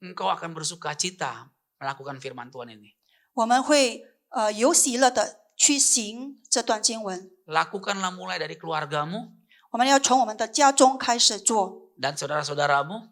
engkau akan bersuka cita melakukan firman Tuhan ini. 我们会有喜乐的去行这段经文。 Lakukanlah mulai dari keluargamu 我们要从我们的家中开始做， dan saudara-saudaramu.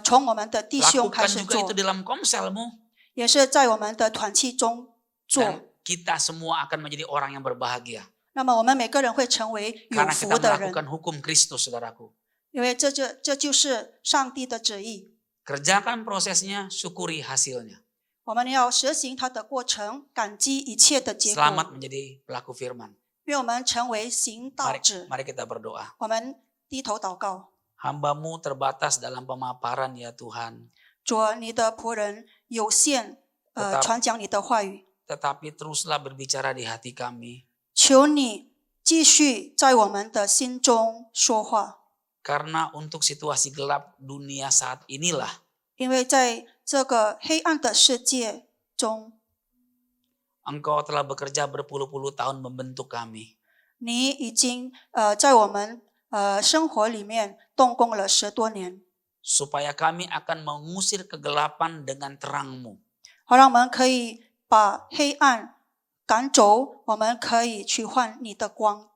从我们的弟兄开 Lakukan 始 juga itu 做， dalam komselmu. 也是在我们的团契中做。 Dan kita semua akan menjadi orang yang berbahagia. 那么我们每个人会成为有 Karena 福 kita 的人， melakukan hukum Kristus, saudaraku. 因为这就是上帝的旨意。 Kerjakan prosesnya, syukuri hasilnya. 我们要实行它的过程，感激一切的结 Selamat 果。 menjadi pelaku firman. 愿我们成为行道 Mari, 者。 mari kita berdoa. 我们低头祷告， Hamba-Mu terbatas dalam pemaparan ya Tuhan. 主，你的仆人有限， Tetap 传讲你的话语， Tetapi teruslah berbicara di hati kami. 求你继续在我们的心中说话， Karena untuk situasi gelap dunia saat inilah 因为在这个黑暗的世界中， Engkau telah bekerja berpuluh-puluh tahun membentuk kami. 你已经在我们生活里面动工了10多年， Supaya kami akan mengusir kegelapan dengan terang-Mu. 好让我们可以把黑暗赶走，我们可以去换你的光，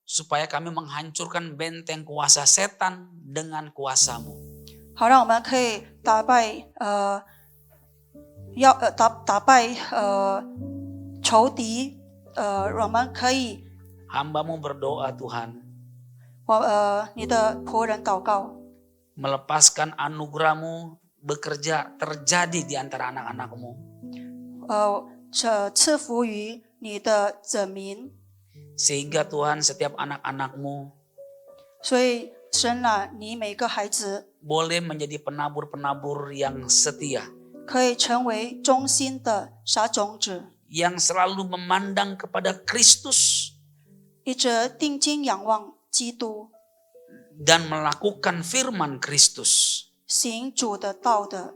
Supaya kami menghancurkan benteng kuasa setan dengan kuasa-Mu. 好让我们可以打败打败仇敌，我们可以 Hamba-Mu berdoa Tuhan. 你的仆人祷告， Melepaskan anugerah-Mu bekerja terjadi di antara anak-anak-Mu. 赐福于你的子民， Sehingga Tuhan setiap anak-anak-Mu 所以神啊，你每个孩子 boleh menjadi penabur-penabur yang setia. 可以成为忠心的撒种子， yang selalu memandang kepada Kristus 一直定睛仰望基督， dan melakukan firman Kristus 行主的道的，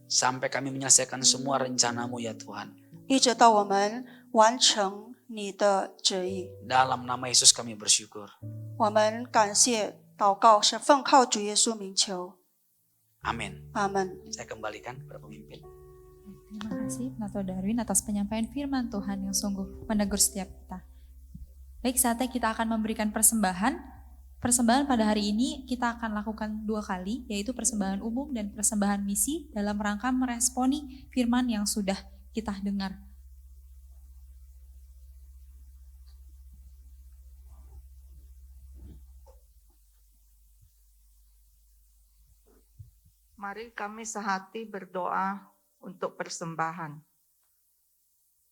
sampai kami menyelesaikan semua rencanamu ya Tuhan. 一直到我们完成你的旨意。 Dalam nama Yesus kami bersyukur. 我们感谢祷告是奉靠主耶稣名求， Amin. 阿门。 Saya kembalikan kepada pemimpin. Terima kasih Nato Darwin atas penyampaian firman Tuhan yang sungguh menegur setiap kita. Baik, saatnya kita akan memberikan persembahan. Persembahan pada hari ini kita akan lakukan 2 kali, yaitu persembahan umum dan persembahan misi dalam rangka meresponi firman yang sudah kita dengar. Mari kami sehati berdoa untuk persembahan.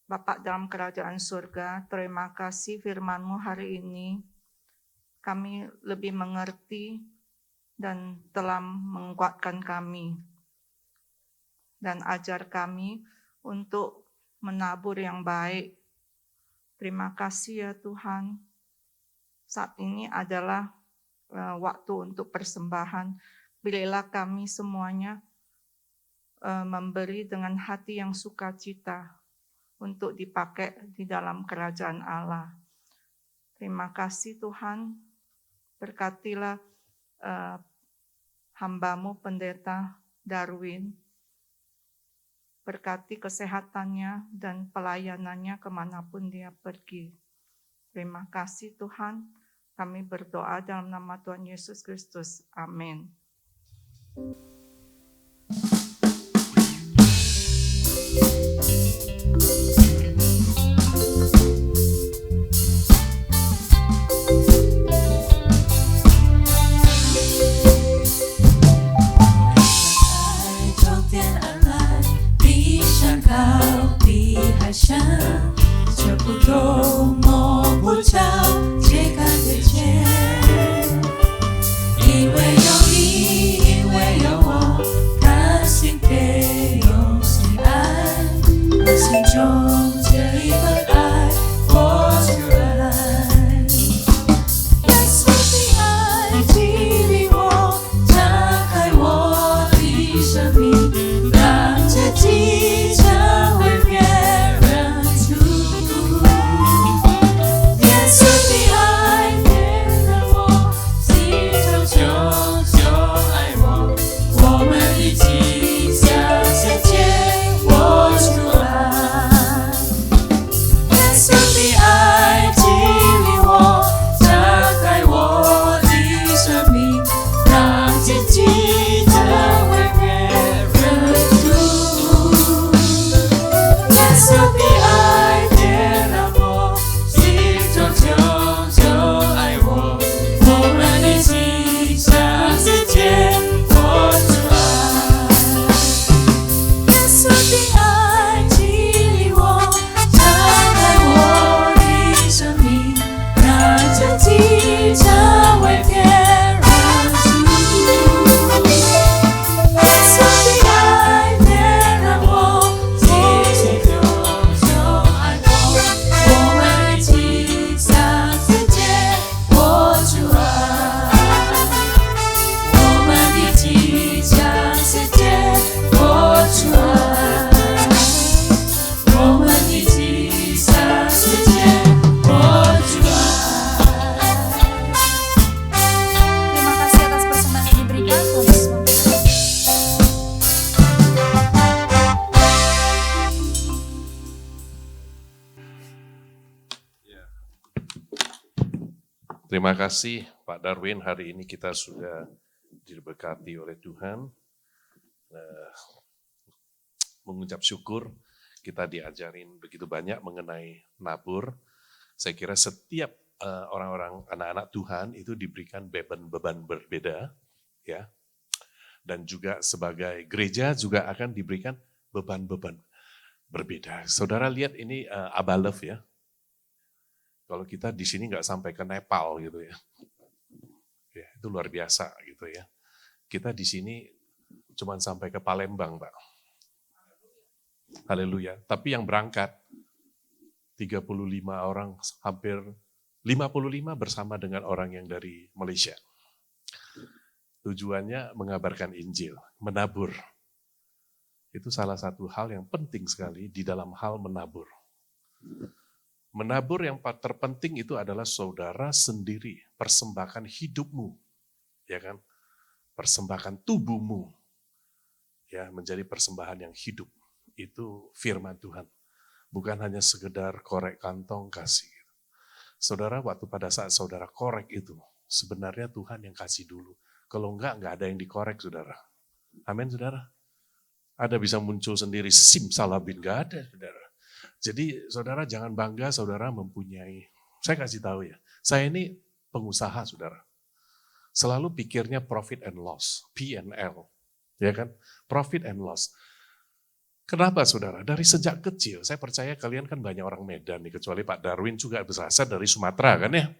Bapa dalam kerajaan surga, terima kasih firman-Mu hari ini. Kami lebih mengerti dan telah menguatkan kami. Dan ajar kami untuk menabur yang baik. Terima kasih ya Tuhan. Saat ini adalah waktu untuk persembahan. Berilah kami semuanya memberi dengan hati yang sukacita untuk dipakai di dalam kerajaan Allah. Terima kasih Tuhan, berkatilah hamba-Mu Pendeta Darwin, berkati kesehatannya dan pelayanannya kemanapun dia pergi. Terima kasih Tuhan, kami berdoa dalam nama Tuhan Yesus Kristus. Amin. Terima kasih Pak Darwin, hari ini kita sudah diberkati oleh Tuhan. Mengucap syukur, kita diajarin begitu banyak mengenai nabur. Saya kira setiap orang-orang, anak-anak Tuhan itu diberikan beban-beban berbeda, ya. Dan juga sebagai gereja juga akan diberikan beban-beban berbeda. Saudara lihat ini Abalef ya. Kalau kita di sini nggak sampai ke Nepal gitu ya. Ya, itu luar biasa gitu ya. Kita di sini cuma sampai ke Palembang, Pak. Haleluya. Tapi yang berangkat 35 orang, hampir 55 bersama dengan orang yang dari Malaysia. Tujuannya mengabarkan Injil, menabur. Itu salah satu hal yang penting sekali di dalam hal menabur. Menabur yang terpenting itu adalah saudara sendiri, persembahkan hidupmu, ya kan? Persembahkan tubuhmu, ya, menjadi persembahan yang hidup. Itu firman Tuhan. Bukan hanya sekedar korek kantong kasih. Saudara, waktu pada saat saudara korek itu, sebenarnya Tuhan yang kasih dulu. Kalau enggak ada yang dikorek, saudara. Amin, saudara. Ada bisa muncul sendiri, simsalabim, enggak ada, saudara. Jadi, saudara jangan bangga saudara mempunyai. Saya kasih tahu ya, saya ini pengusaha, saudara. Selalu pikirnya profit and loss, P&L. Ya kan? Profit and loss. Kenapa saudara? Dari sejak kecil, saya percaya kalian kan banyak orang Medan nih, kecuali Pak Darwin juga berasal dari Sumatera kan ya.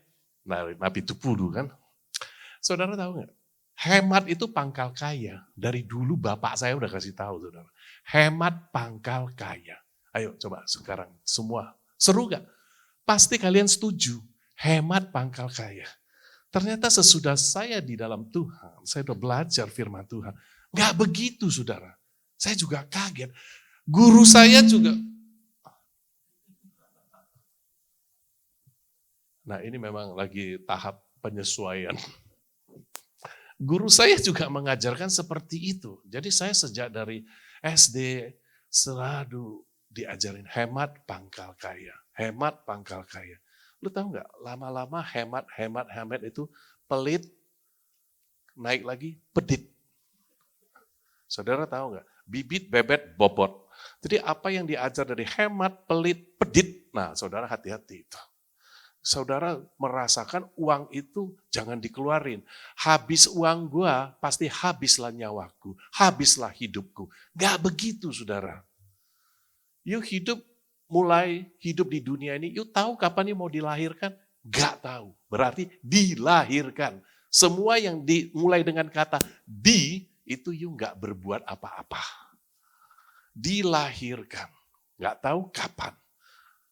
Nah, Nabi Tupudu kan. Saudara tahu nggak? Hemat itu pangkal kaya. Dari dulu bapak saya udah kasih tahu saudara. Hemat pangkal kaya. Ayo coba sekarang semua. Seru gak? Pasti kalian setuju. Hemat pangkal kaya. Ternyata sesudah saya di dalam Tuhan, saya udah belajar firman Tuhan. Gak begitu saudara. Saya juga kaget. Guru saya juga. Nah ini memang lagi tahap penyesuaian. Guru saya juga mengajarkan seperti itu. Jadi saya sejak dari SD selalu diajarin hemat pangkal kaya. Hemat pangkal kaya. Lu tahu nggak? Lama-lama hemat itu pelit, naik lagi pedit. Saudara tahu nggak? Bibit, bebet, bobot. Jadi apa yang diajar dari hemat, pelit, pedit. Nah saudara hati-hati itu. Saudara merasakan uang itu jangan dikeluarin. Habis uang gua, pasti habislah nyawaku, habislah hidupku. Gak begitu saudara. Yuk mulai hidup di dunia ini, yuk tahu kapan yuk mau dilahirkan? Gak tahu, berarti dilahirkan. Semua yang dimulai dengan kata di, itu yuk gak berbuat apa-apa. Dilahirkan, gak tahu kapan.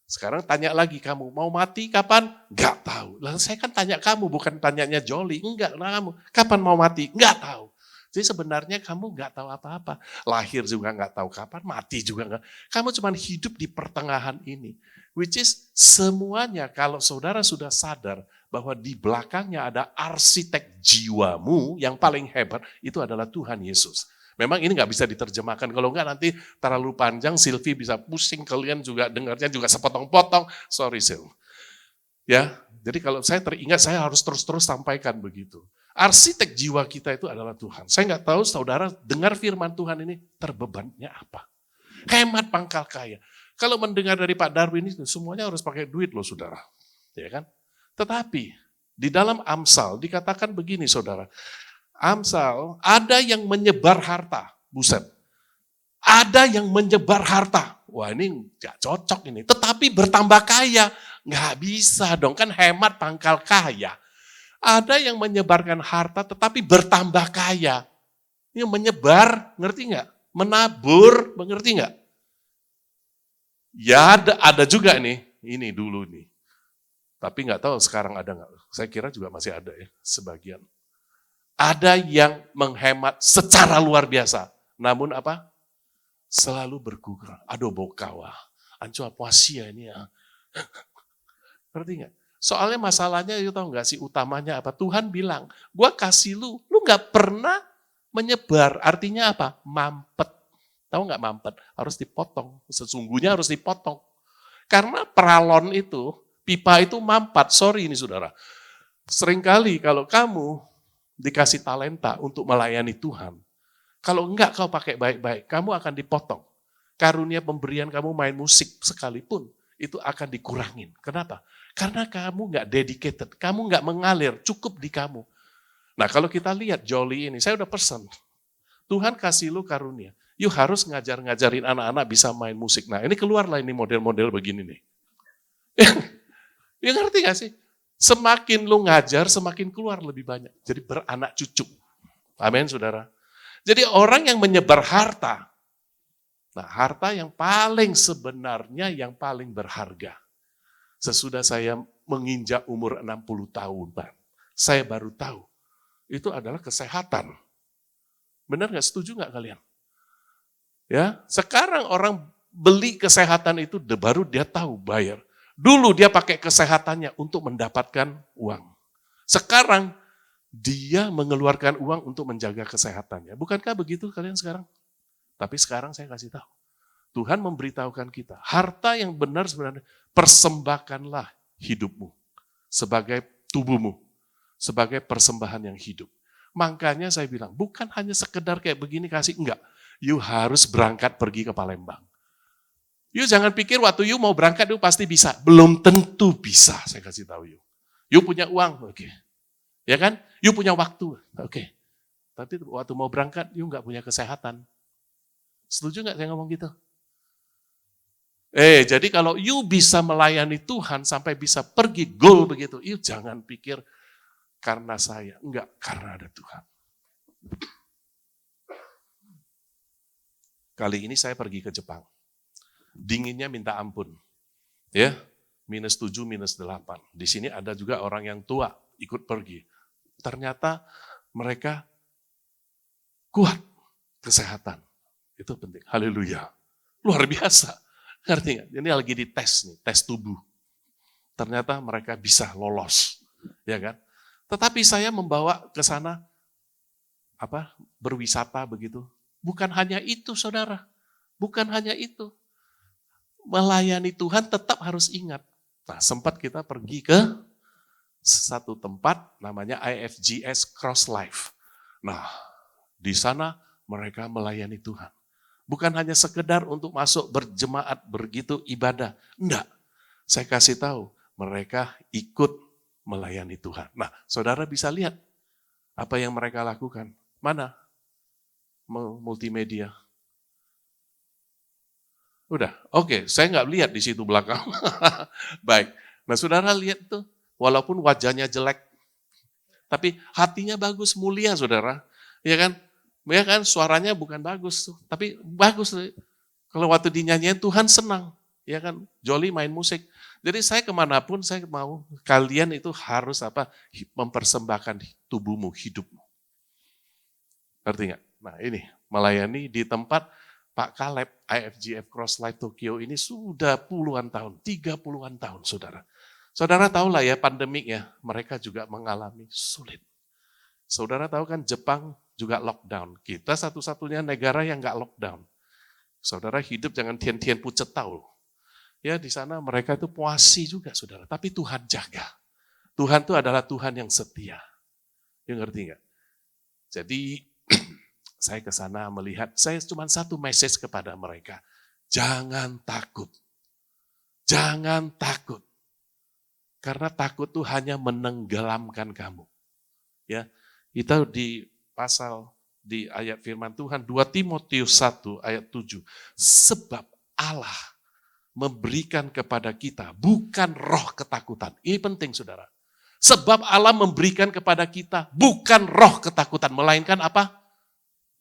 Sekarang tanya lagi kamu, mau mati kapan? Enggak tahu. Lalu saya kan tanya kamu, bukan tanyanya Joli. Enggak, kamu. Kapan mau mati? Enggak tahu. Jadi sebenarnya kamu enggak tahu apa-apa. Lahir juga enggak tahu kapan, mati juga enggak. Kamu cuma hidup di pertengahan ini. Which is semuanya kalau saudara sudah sadar bahwa di belakangnya ada arsitek jiwamu yang paling hebat, itu adalah Tuhan Yesus. Memang ini nggak bisa diterjemahkan, kalau nggak nanti terlalu panjang, Silvi bisa pusing, kalian juga dengarnya juga sepotong-potong, sorry Sil. Ya, jadi kalau saya teringat, saya harus terus-terus sampaikan begitu. Arsitek jiwa kita itu adalah Tuhan. Saya nggak tahu saudara dengar firman Tuhan ini terbebannya apa. Hemat pangkal kaya. Kalau mendengar dari Pak Darwin ini, semuanya harus pakai duit loh saudara. Ya kan? Tetapi di dalam Amsal dikatakan begini saudara, Amsal, ada yang menyebar harta, buset. Ada yang menyebar harta, wah ini gak cocok ini. Tetapi bertambah kaya, gak bisa dong, kan hemat pangkal kaya. Ada yang menyebarkan harta tetapi bertambah kaya. Ini menyebar, ngerti gak? Menabur, mengerti gak? Ya ada juga nih, ini dulu nih. Tapi gak tahu sekarang ada gak, saya kira juga masih ada ya, sebagian. Ada yang menghemat secara luar biasa. Namun apa? Selalu berkurang. Aduh bokawa. Ancu apa sih ya ini ya? Ngerti gak? Soalnya masalahnya, you tahu gak sih utamanya apa? Tuhan bilang, gua kasih lu gak pernah menyebar. Artinya apa? Mampet. Tahu gak mampet? Harus dipotong. Sesungguhnya harus dipotong. Karena peralon itu, pipa itu mampet. Sorry ini saudara. Seringkali kalau kamu dikasih talenta untuk melayani Tuhan. Kalau enggak kau pakai baik-baik, kamu akan dipotong. Karunia pemberian kamu main musik sekalipun, itu akan dikurangin. Kenapa? Karena kamu enggak dedicated, kamu enggak mengalir, cukup di kamu. Nah kalau kita lihat Joli ini, saya udah pesan. Tuhan kasih lu karunia, you harus ngajarin anak-anak bisa main musik. Nah ini keluarlah ini model-model begini nih. Ya ngerti gak sih? Semakin lu ngajar, semakin keluar lebih banyak. Jadi beranak cucu. Amin, saudara. Jadi orang yang menyebar harta, Nah, harta yang paling sebenarnya yang paling berharga. Sesudah saya menginjak umur 60 tahun, Pak, saya baru tahu itu adalah kesehatan. Benar nggak? Setuju nggak kalian? Ya, sekarang orang beli kesehatan itu baru dia tahu bayar. Dulu dia pakai kesehatannya untuk mendapatkan uang. Sekarang dia mengeluarkan uang untuk menjaga kesehatannya. Bukankah begitu kalian sekarang? Tapi sekarang saya kasih tahu. Tuhan memberitahukan kita, harta yang benar sebenarnya, persembahkanlah hidupmu sebagai tubuhmu, sebagai persembahan yang hidup. Makanya saya bilang, bukan hanya sekedar kayak begini kasih, enggak. You harus berangkat pergi ke Palembang. You jangan pikir waktu you mau berangkat you pasti bisa. Belum tentu bisa, saya kasih tahu you. You punya uang, oke. Ya kan? You punya waktu, oke. Tapi waktu mau berangkat, you enggak punya kesehatan. Setuju enggak saya ngomong gitu? Jadi kalau you bisa melayani Tuhan sampai bisa pergi goal begitu, you jangan pikir karena saya. Enggak, karena ada Tuhan. Kali ini saya pergi ke Jepang. Dinginnya minta ampun. Ya, -7, -8. Di sini ada juga orang yang tua ikut pergi. Ternyata mereka kuat kesehatan. Itu penting. Haleluya. Luar biasa. Ngerti nggak? Ini lagi dites nih, tes tubuh. Ternyata mereka bisa lolos. Ya kan? Tetapi saya membawa ke sana berwisata begitu. Bukan hanya itu, saudara. Bukan hanya itu. Melayani Tuhan tetap harus ingat. Nah, sempat kita pergi ke satu tempat namanya IFGS Cross Life. Nah, di sana mereka melayani Tuhan. Bukan hanya sekedar untuk masuk berjemaat begitu ibadah. Enggak. Saya kasih tahu, mereka ikut melayani Tuhan. Nah, saudara bisa lihat apa yang mereka lakukan. Mana? Multimedia. Udah, oke, saya nggak lihat di situ belakang. Baik, nah saudara lihat tuh, walaupun wajahnya jelek, tapi hatinya bagus, mulia saudara. Ya kan? Ya kan, suaranya bukan bagus, tapi bagus. Kalau waktu dinyanyiin Tuhan senang. Ya kan, Joli main musik. Jadi saya kemanapun saya mau kalian itu harus mempersembahkan tubuhmu, hidupmu. Ngerti nggak? Nah ini, melayani di tempat Pak Caleb, IFGF Cross Life Tokyo ini sudah puluhan tahun, 30-an tahun saudara. Saudara tahu lah ya pandemik ya, mereka juga mengalami sulit. Saudara tahu kan Jepang juga lockdown. Kita satu-satunya negara yang nggak lockdown. Saudara hidup jangan tian-tian pucet tahu. Ya di sana mereka itu puasi juga saudara, tapi Tuhan jaga. Tuhan itu adalah Tuhan yang setia. You ngerti nggak? Jadi saya ke sana melihat, saya cuma satu message kepada mereka. Jangan takut. Jangan takut. Karena takut itu hanya menenggelamkan kamu. Ya, kita di pasal di ayat firman Tuhan 2 Timotius 1 ayat 7. Sebab Allah memberikan kepada kita bukan roh ketakutan. Ini penting saudara. Sebab Allah memberikan kepada kita bukan roh ketakutan. Melainkan apa?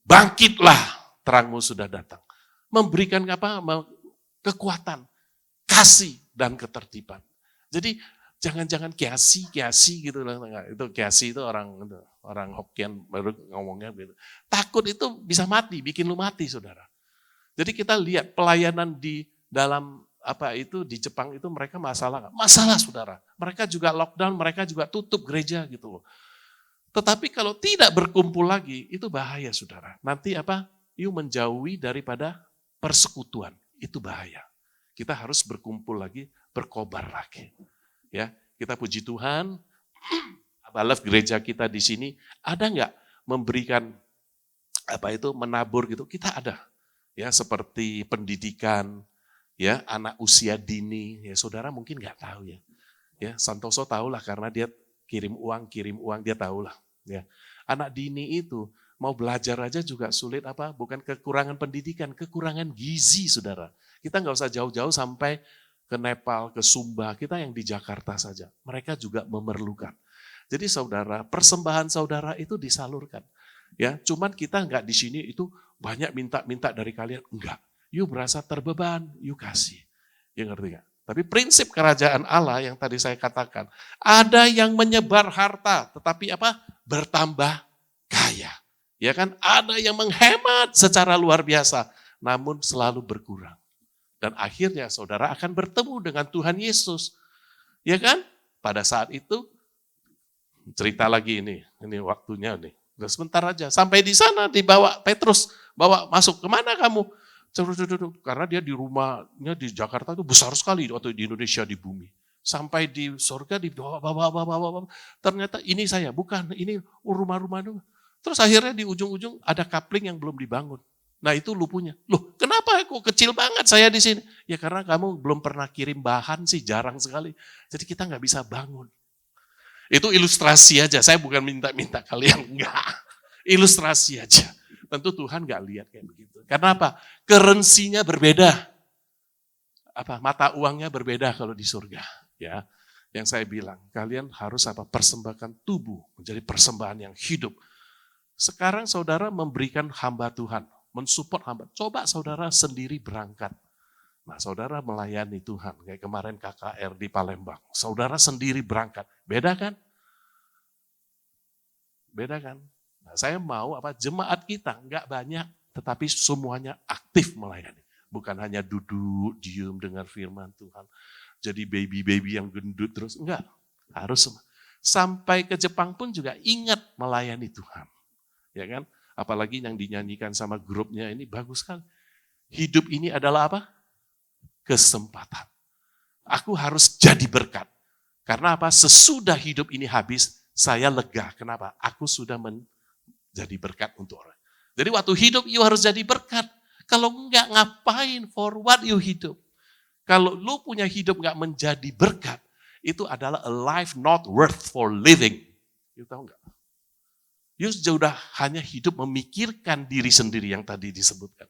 Bangkitlah, terangmu sudah datang. Memberikan apa? Kekuatan, kasih, dan ketertiban. Jadi jangan-jangan kiasi gitu. Itu kiasi itu orang Hokkien baru ngomongnya gitu. Takut itu bisa mati, bikin lu mati saudara. Jadi kita lihat pelayanan di dalam di Jepang itu mereka masalah saudara. Mereka juga lockdown, mereka juga tutup gereja gitu loh. Tetapi kalau tidak berkumpul lagi, itu bahaya saudara. Nanti you menjauhi daripada persekutuan. Itu bahaya. Kita harus berkumpul lagi, berkobar lagi. Ya, kita puji Tuhan. Love gereja kita di sini ada nggak memberikan menabur gitu? Kita ada. Ya, seperti pendidikan, ya anak usia dini. Ya, saudara mungkin nggak tahu ya. Ya, Santoso tahulah karena dia kirim uang dia tahulah. Ya, anak dini itu mau belajar aja juga sulit bukan kekurangan pendidikan, kekurangan gizi saudara. Kita nggak usah jauh-jauh sampai ke Nepal, ke Sumba, kita yang di Jakarta saja. Mereka juga memerlukan. Jadi saudara, persembahan saudara itu disalurkan. Ya, cuman kita nggak di sini itu banyak minta-minta dari kalian, enggak. You berasa terbeban, you kasih. Ya ngerti gak? Tapi prinsip kerajaan Allah yang tadi saya katakan, ada yang menyebar harta, tetapi apa? Bertambah kaya. Ya kan? Ada yang menghemat secara luar biasa, namun selalu berkurang. Dan akhirnya saudara akan bertemu dengan Tuhan Yesus. Ya kan? Pada saat itu, cerita lagi ini waktunya nih. Udah sebentar aja, sampai di sana dibawa Petrus, bawa masuk, kemana kamu? Karena dia di rumahnya di Jakarta itu besar sekali waktu di Indonesia di bumi. Sampai di surga dibawa. Ternyata ini saya, bukan, ini rumah-rumah dulu. Terus akhirnya di ujung-ujung ada kapling yang belum dibangun. Nah itu lu punya. Loh kenapa kok kecil banget saya di sini? Ya karena kamu belum pernah kirim bahan sih, jarang sekali. Jadi kita nggak bisa bangun. Itu ilustrasi aja, saya bukan minta-minta kalian, enggak. Ilustrasi aja. Tentu Tuhan nggak lihat kayak begitu. Karena apa? Currency-nya berbeda. Mata uangnya berbeda kalau di surga. Ya, yang saya bilang, kalian harus persembahkan tubuh menjadi persembahan yang hidup. Sekarang saudara memberikan hamba Tuhan, mensupport hamba. Coba saudara sendiri berangkat. Nah, saudara melayani Tuhan. Kayak kemarin KKR di Palembang. Saudara sendiri berangkat. Beda kan? Beda kan? Nah, saya mau jemaat kita nggak banyak, tetapi semuanya aktif melayani. Bukan hanya duduk, diem dengar firman Tuhan. Jadi baby-baby yang gendut terus. Enggak, harus sampai ke Jepang pun juga ingat melayani Tuhan. Ya kan? Apalagi yang dinyanyikan sama grupnya ini bagus sekali. Hidup ini adalah apa? Kesempatan. Aku harus jadi berkat. Karena apa? Sesudah hidup ini habis, saya lega. Kenapa? Aku sudah jadi berkat untuk orang. Jadi waktu hidup, you harus jadi berkat. Kalau enggak, ngapain? For what you hidup? Kalau lu punya hidup enggak menjadi berkat, itu adalah a life not worth for living. You tahu enggak? You sudah hanya hidup memikirkan diri sendiri yang tadi disebutkan.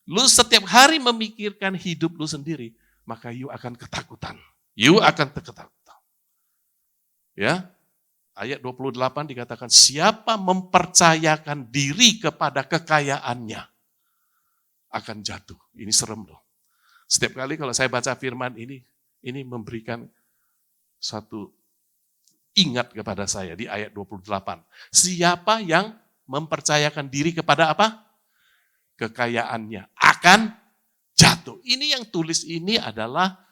Lu setiap hari memikirkan hidup lu sendiri, maka you akan ketakutan. You akan ketakutan. Ya, ayat 28 dikatakan, siapa mempercayakan diri kepada kekayaannya akan jatuh. Ini serem loh. Setiap kali kalau saya baca firman ini memberikan satu ingat kepada saya di ayat 28. Siapa yang mempercayakan diri kepada apa? Kekayaannya akan jatuh. Ini yang tulis ini adalah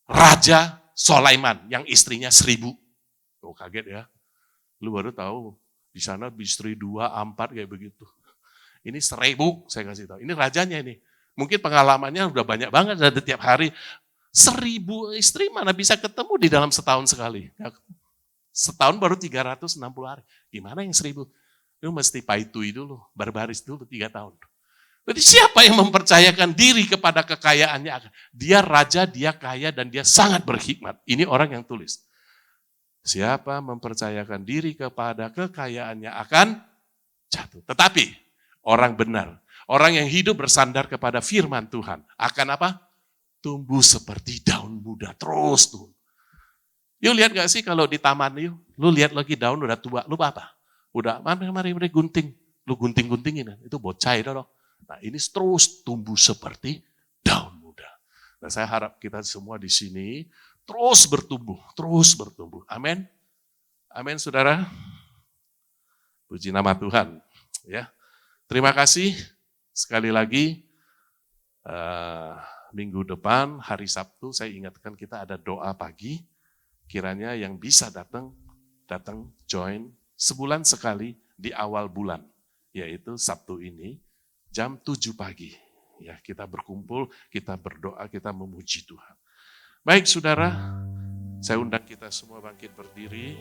Raja Sulaiman yang istrinya 1000. Oh kaget ya, lu baru tahu di sana istri 2, 4 kayak begitu. Ini 1000 saya kasih tahu. Ini rajanya ini. Mungkin pengalamannya udah banyak banget dari tiap hari. 1000 istri mana bisa ketemu di dalam setahun sekali. Setahun baru 360 hari. Gimana yang 1000? Lu mesti paitui dulu, berbaris dulu 3 tahun. Jadi siapa yang mempercayakan diri kepada kekayaannya? Dia raja, dia kaya, dan dia sangat berhikmat. Ini orang yang tulis. Siapa mempercayakan diri kepada kekayaannya akan jatuh. Tetapi orang benar, orang yang hidup bersandar kepada firman Tuhan akan apa? Tumbuh seperti daun muda, terus tuh. Yuk lihat gak sih kalau di taman yuk, lu lihat lagi daun udah tua, lu apa? Udah mari gunting, lu gunting-guntingin, itu bocah itu loh. Nah ini terus tumbuh seperti daun muda. Nah saya harap kita semua di sini terus bertumbuh. Amin. Amin saudara. Puji nama Tuhan. Ya. Terima kasih sekali lagi. Minggu depan hari Sabtu saya ingatkan kita ada doa pagi. Kiranya yang bisa datang join sebulan sekali di awal bulan. Yaitu Sabtu ini jam 7 pagi. Ya, kita berkumpul, kita berdoa, kita memuji Tuhan. Baik saudara, saya undang kita semua bangkit berdiri.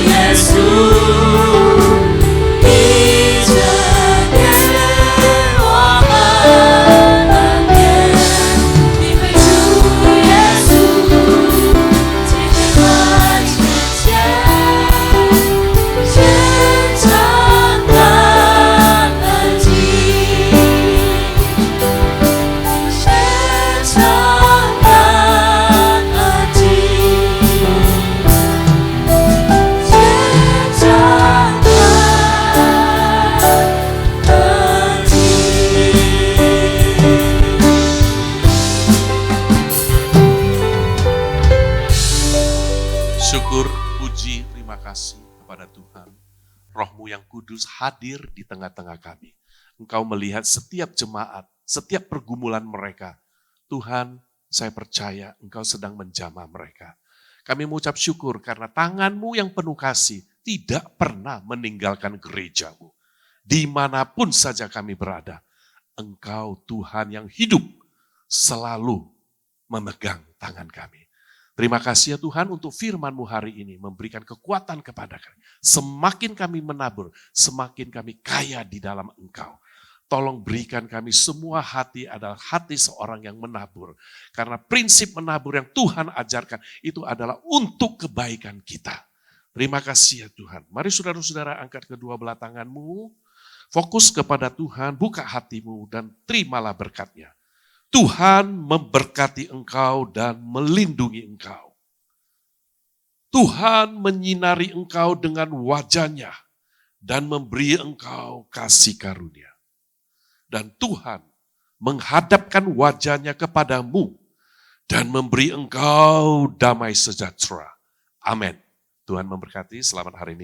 Yesus Roh-Mu yang kudus hadir di tengah-tengah kami. Engkau melihat setiap jemaat, setiap pergumulan mereka. Tuhan, saya percaya Engkau sedang menjamah mereka. Kami mengucap syukur karena tangan-Mu yang penuh kasih tidak pernah meninggalkan gereja-Mu. Dimanapun saja kami berada, Engkau Tuhan yang hidup selalu memegang tangan kami. Terima kasih ya Tuhan untuk firman-Mu hari ini memberikan kekuatan kepada kami. Semakin kami menabur, semakin kami kaya di dalam Engkau. Tolong berikan kami semua hati adalah hati seorang yang menabur. Karena prinsip menabur yang Tuhan ajarkan itu adalah untuk kebaikan kita. Terima kasih ya Tuhan. Mari saudara-saudara angkat kedua belah tanganmu. Fokus kepada Tuhan, buka hatimu dan terimalah berkat-Nya. Tuhan memberkati engkau dan melindungi engkau. Tuhan menyinari engkau dengan wajah-Nya dan memberi engkau kasih karunia. Dan Tuhan menghadapkan wajah-Nya kepadamu dan memberi engkau damai sejahtera. Amin. Tuhan memberkati, selamat hari ini.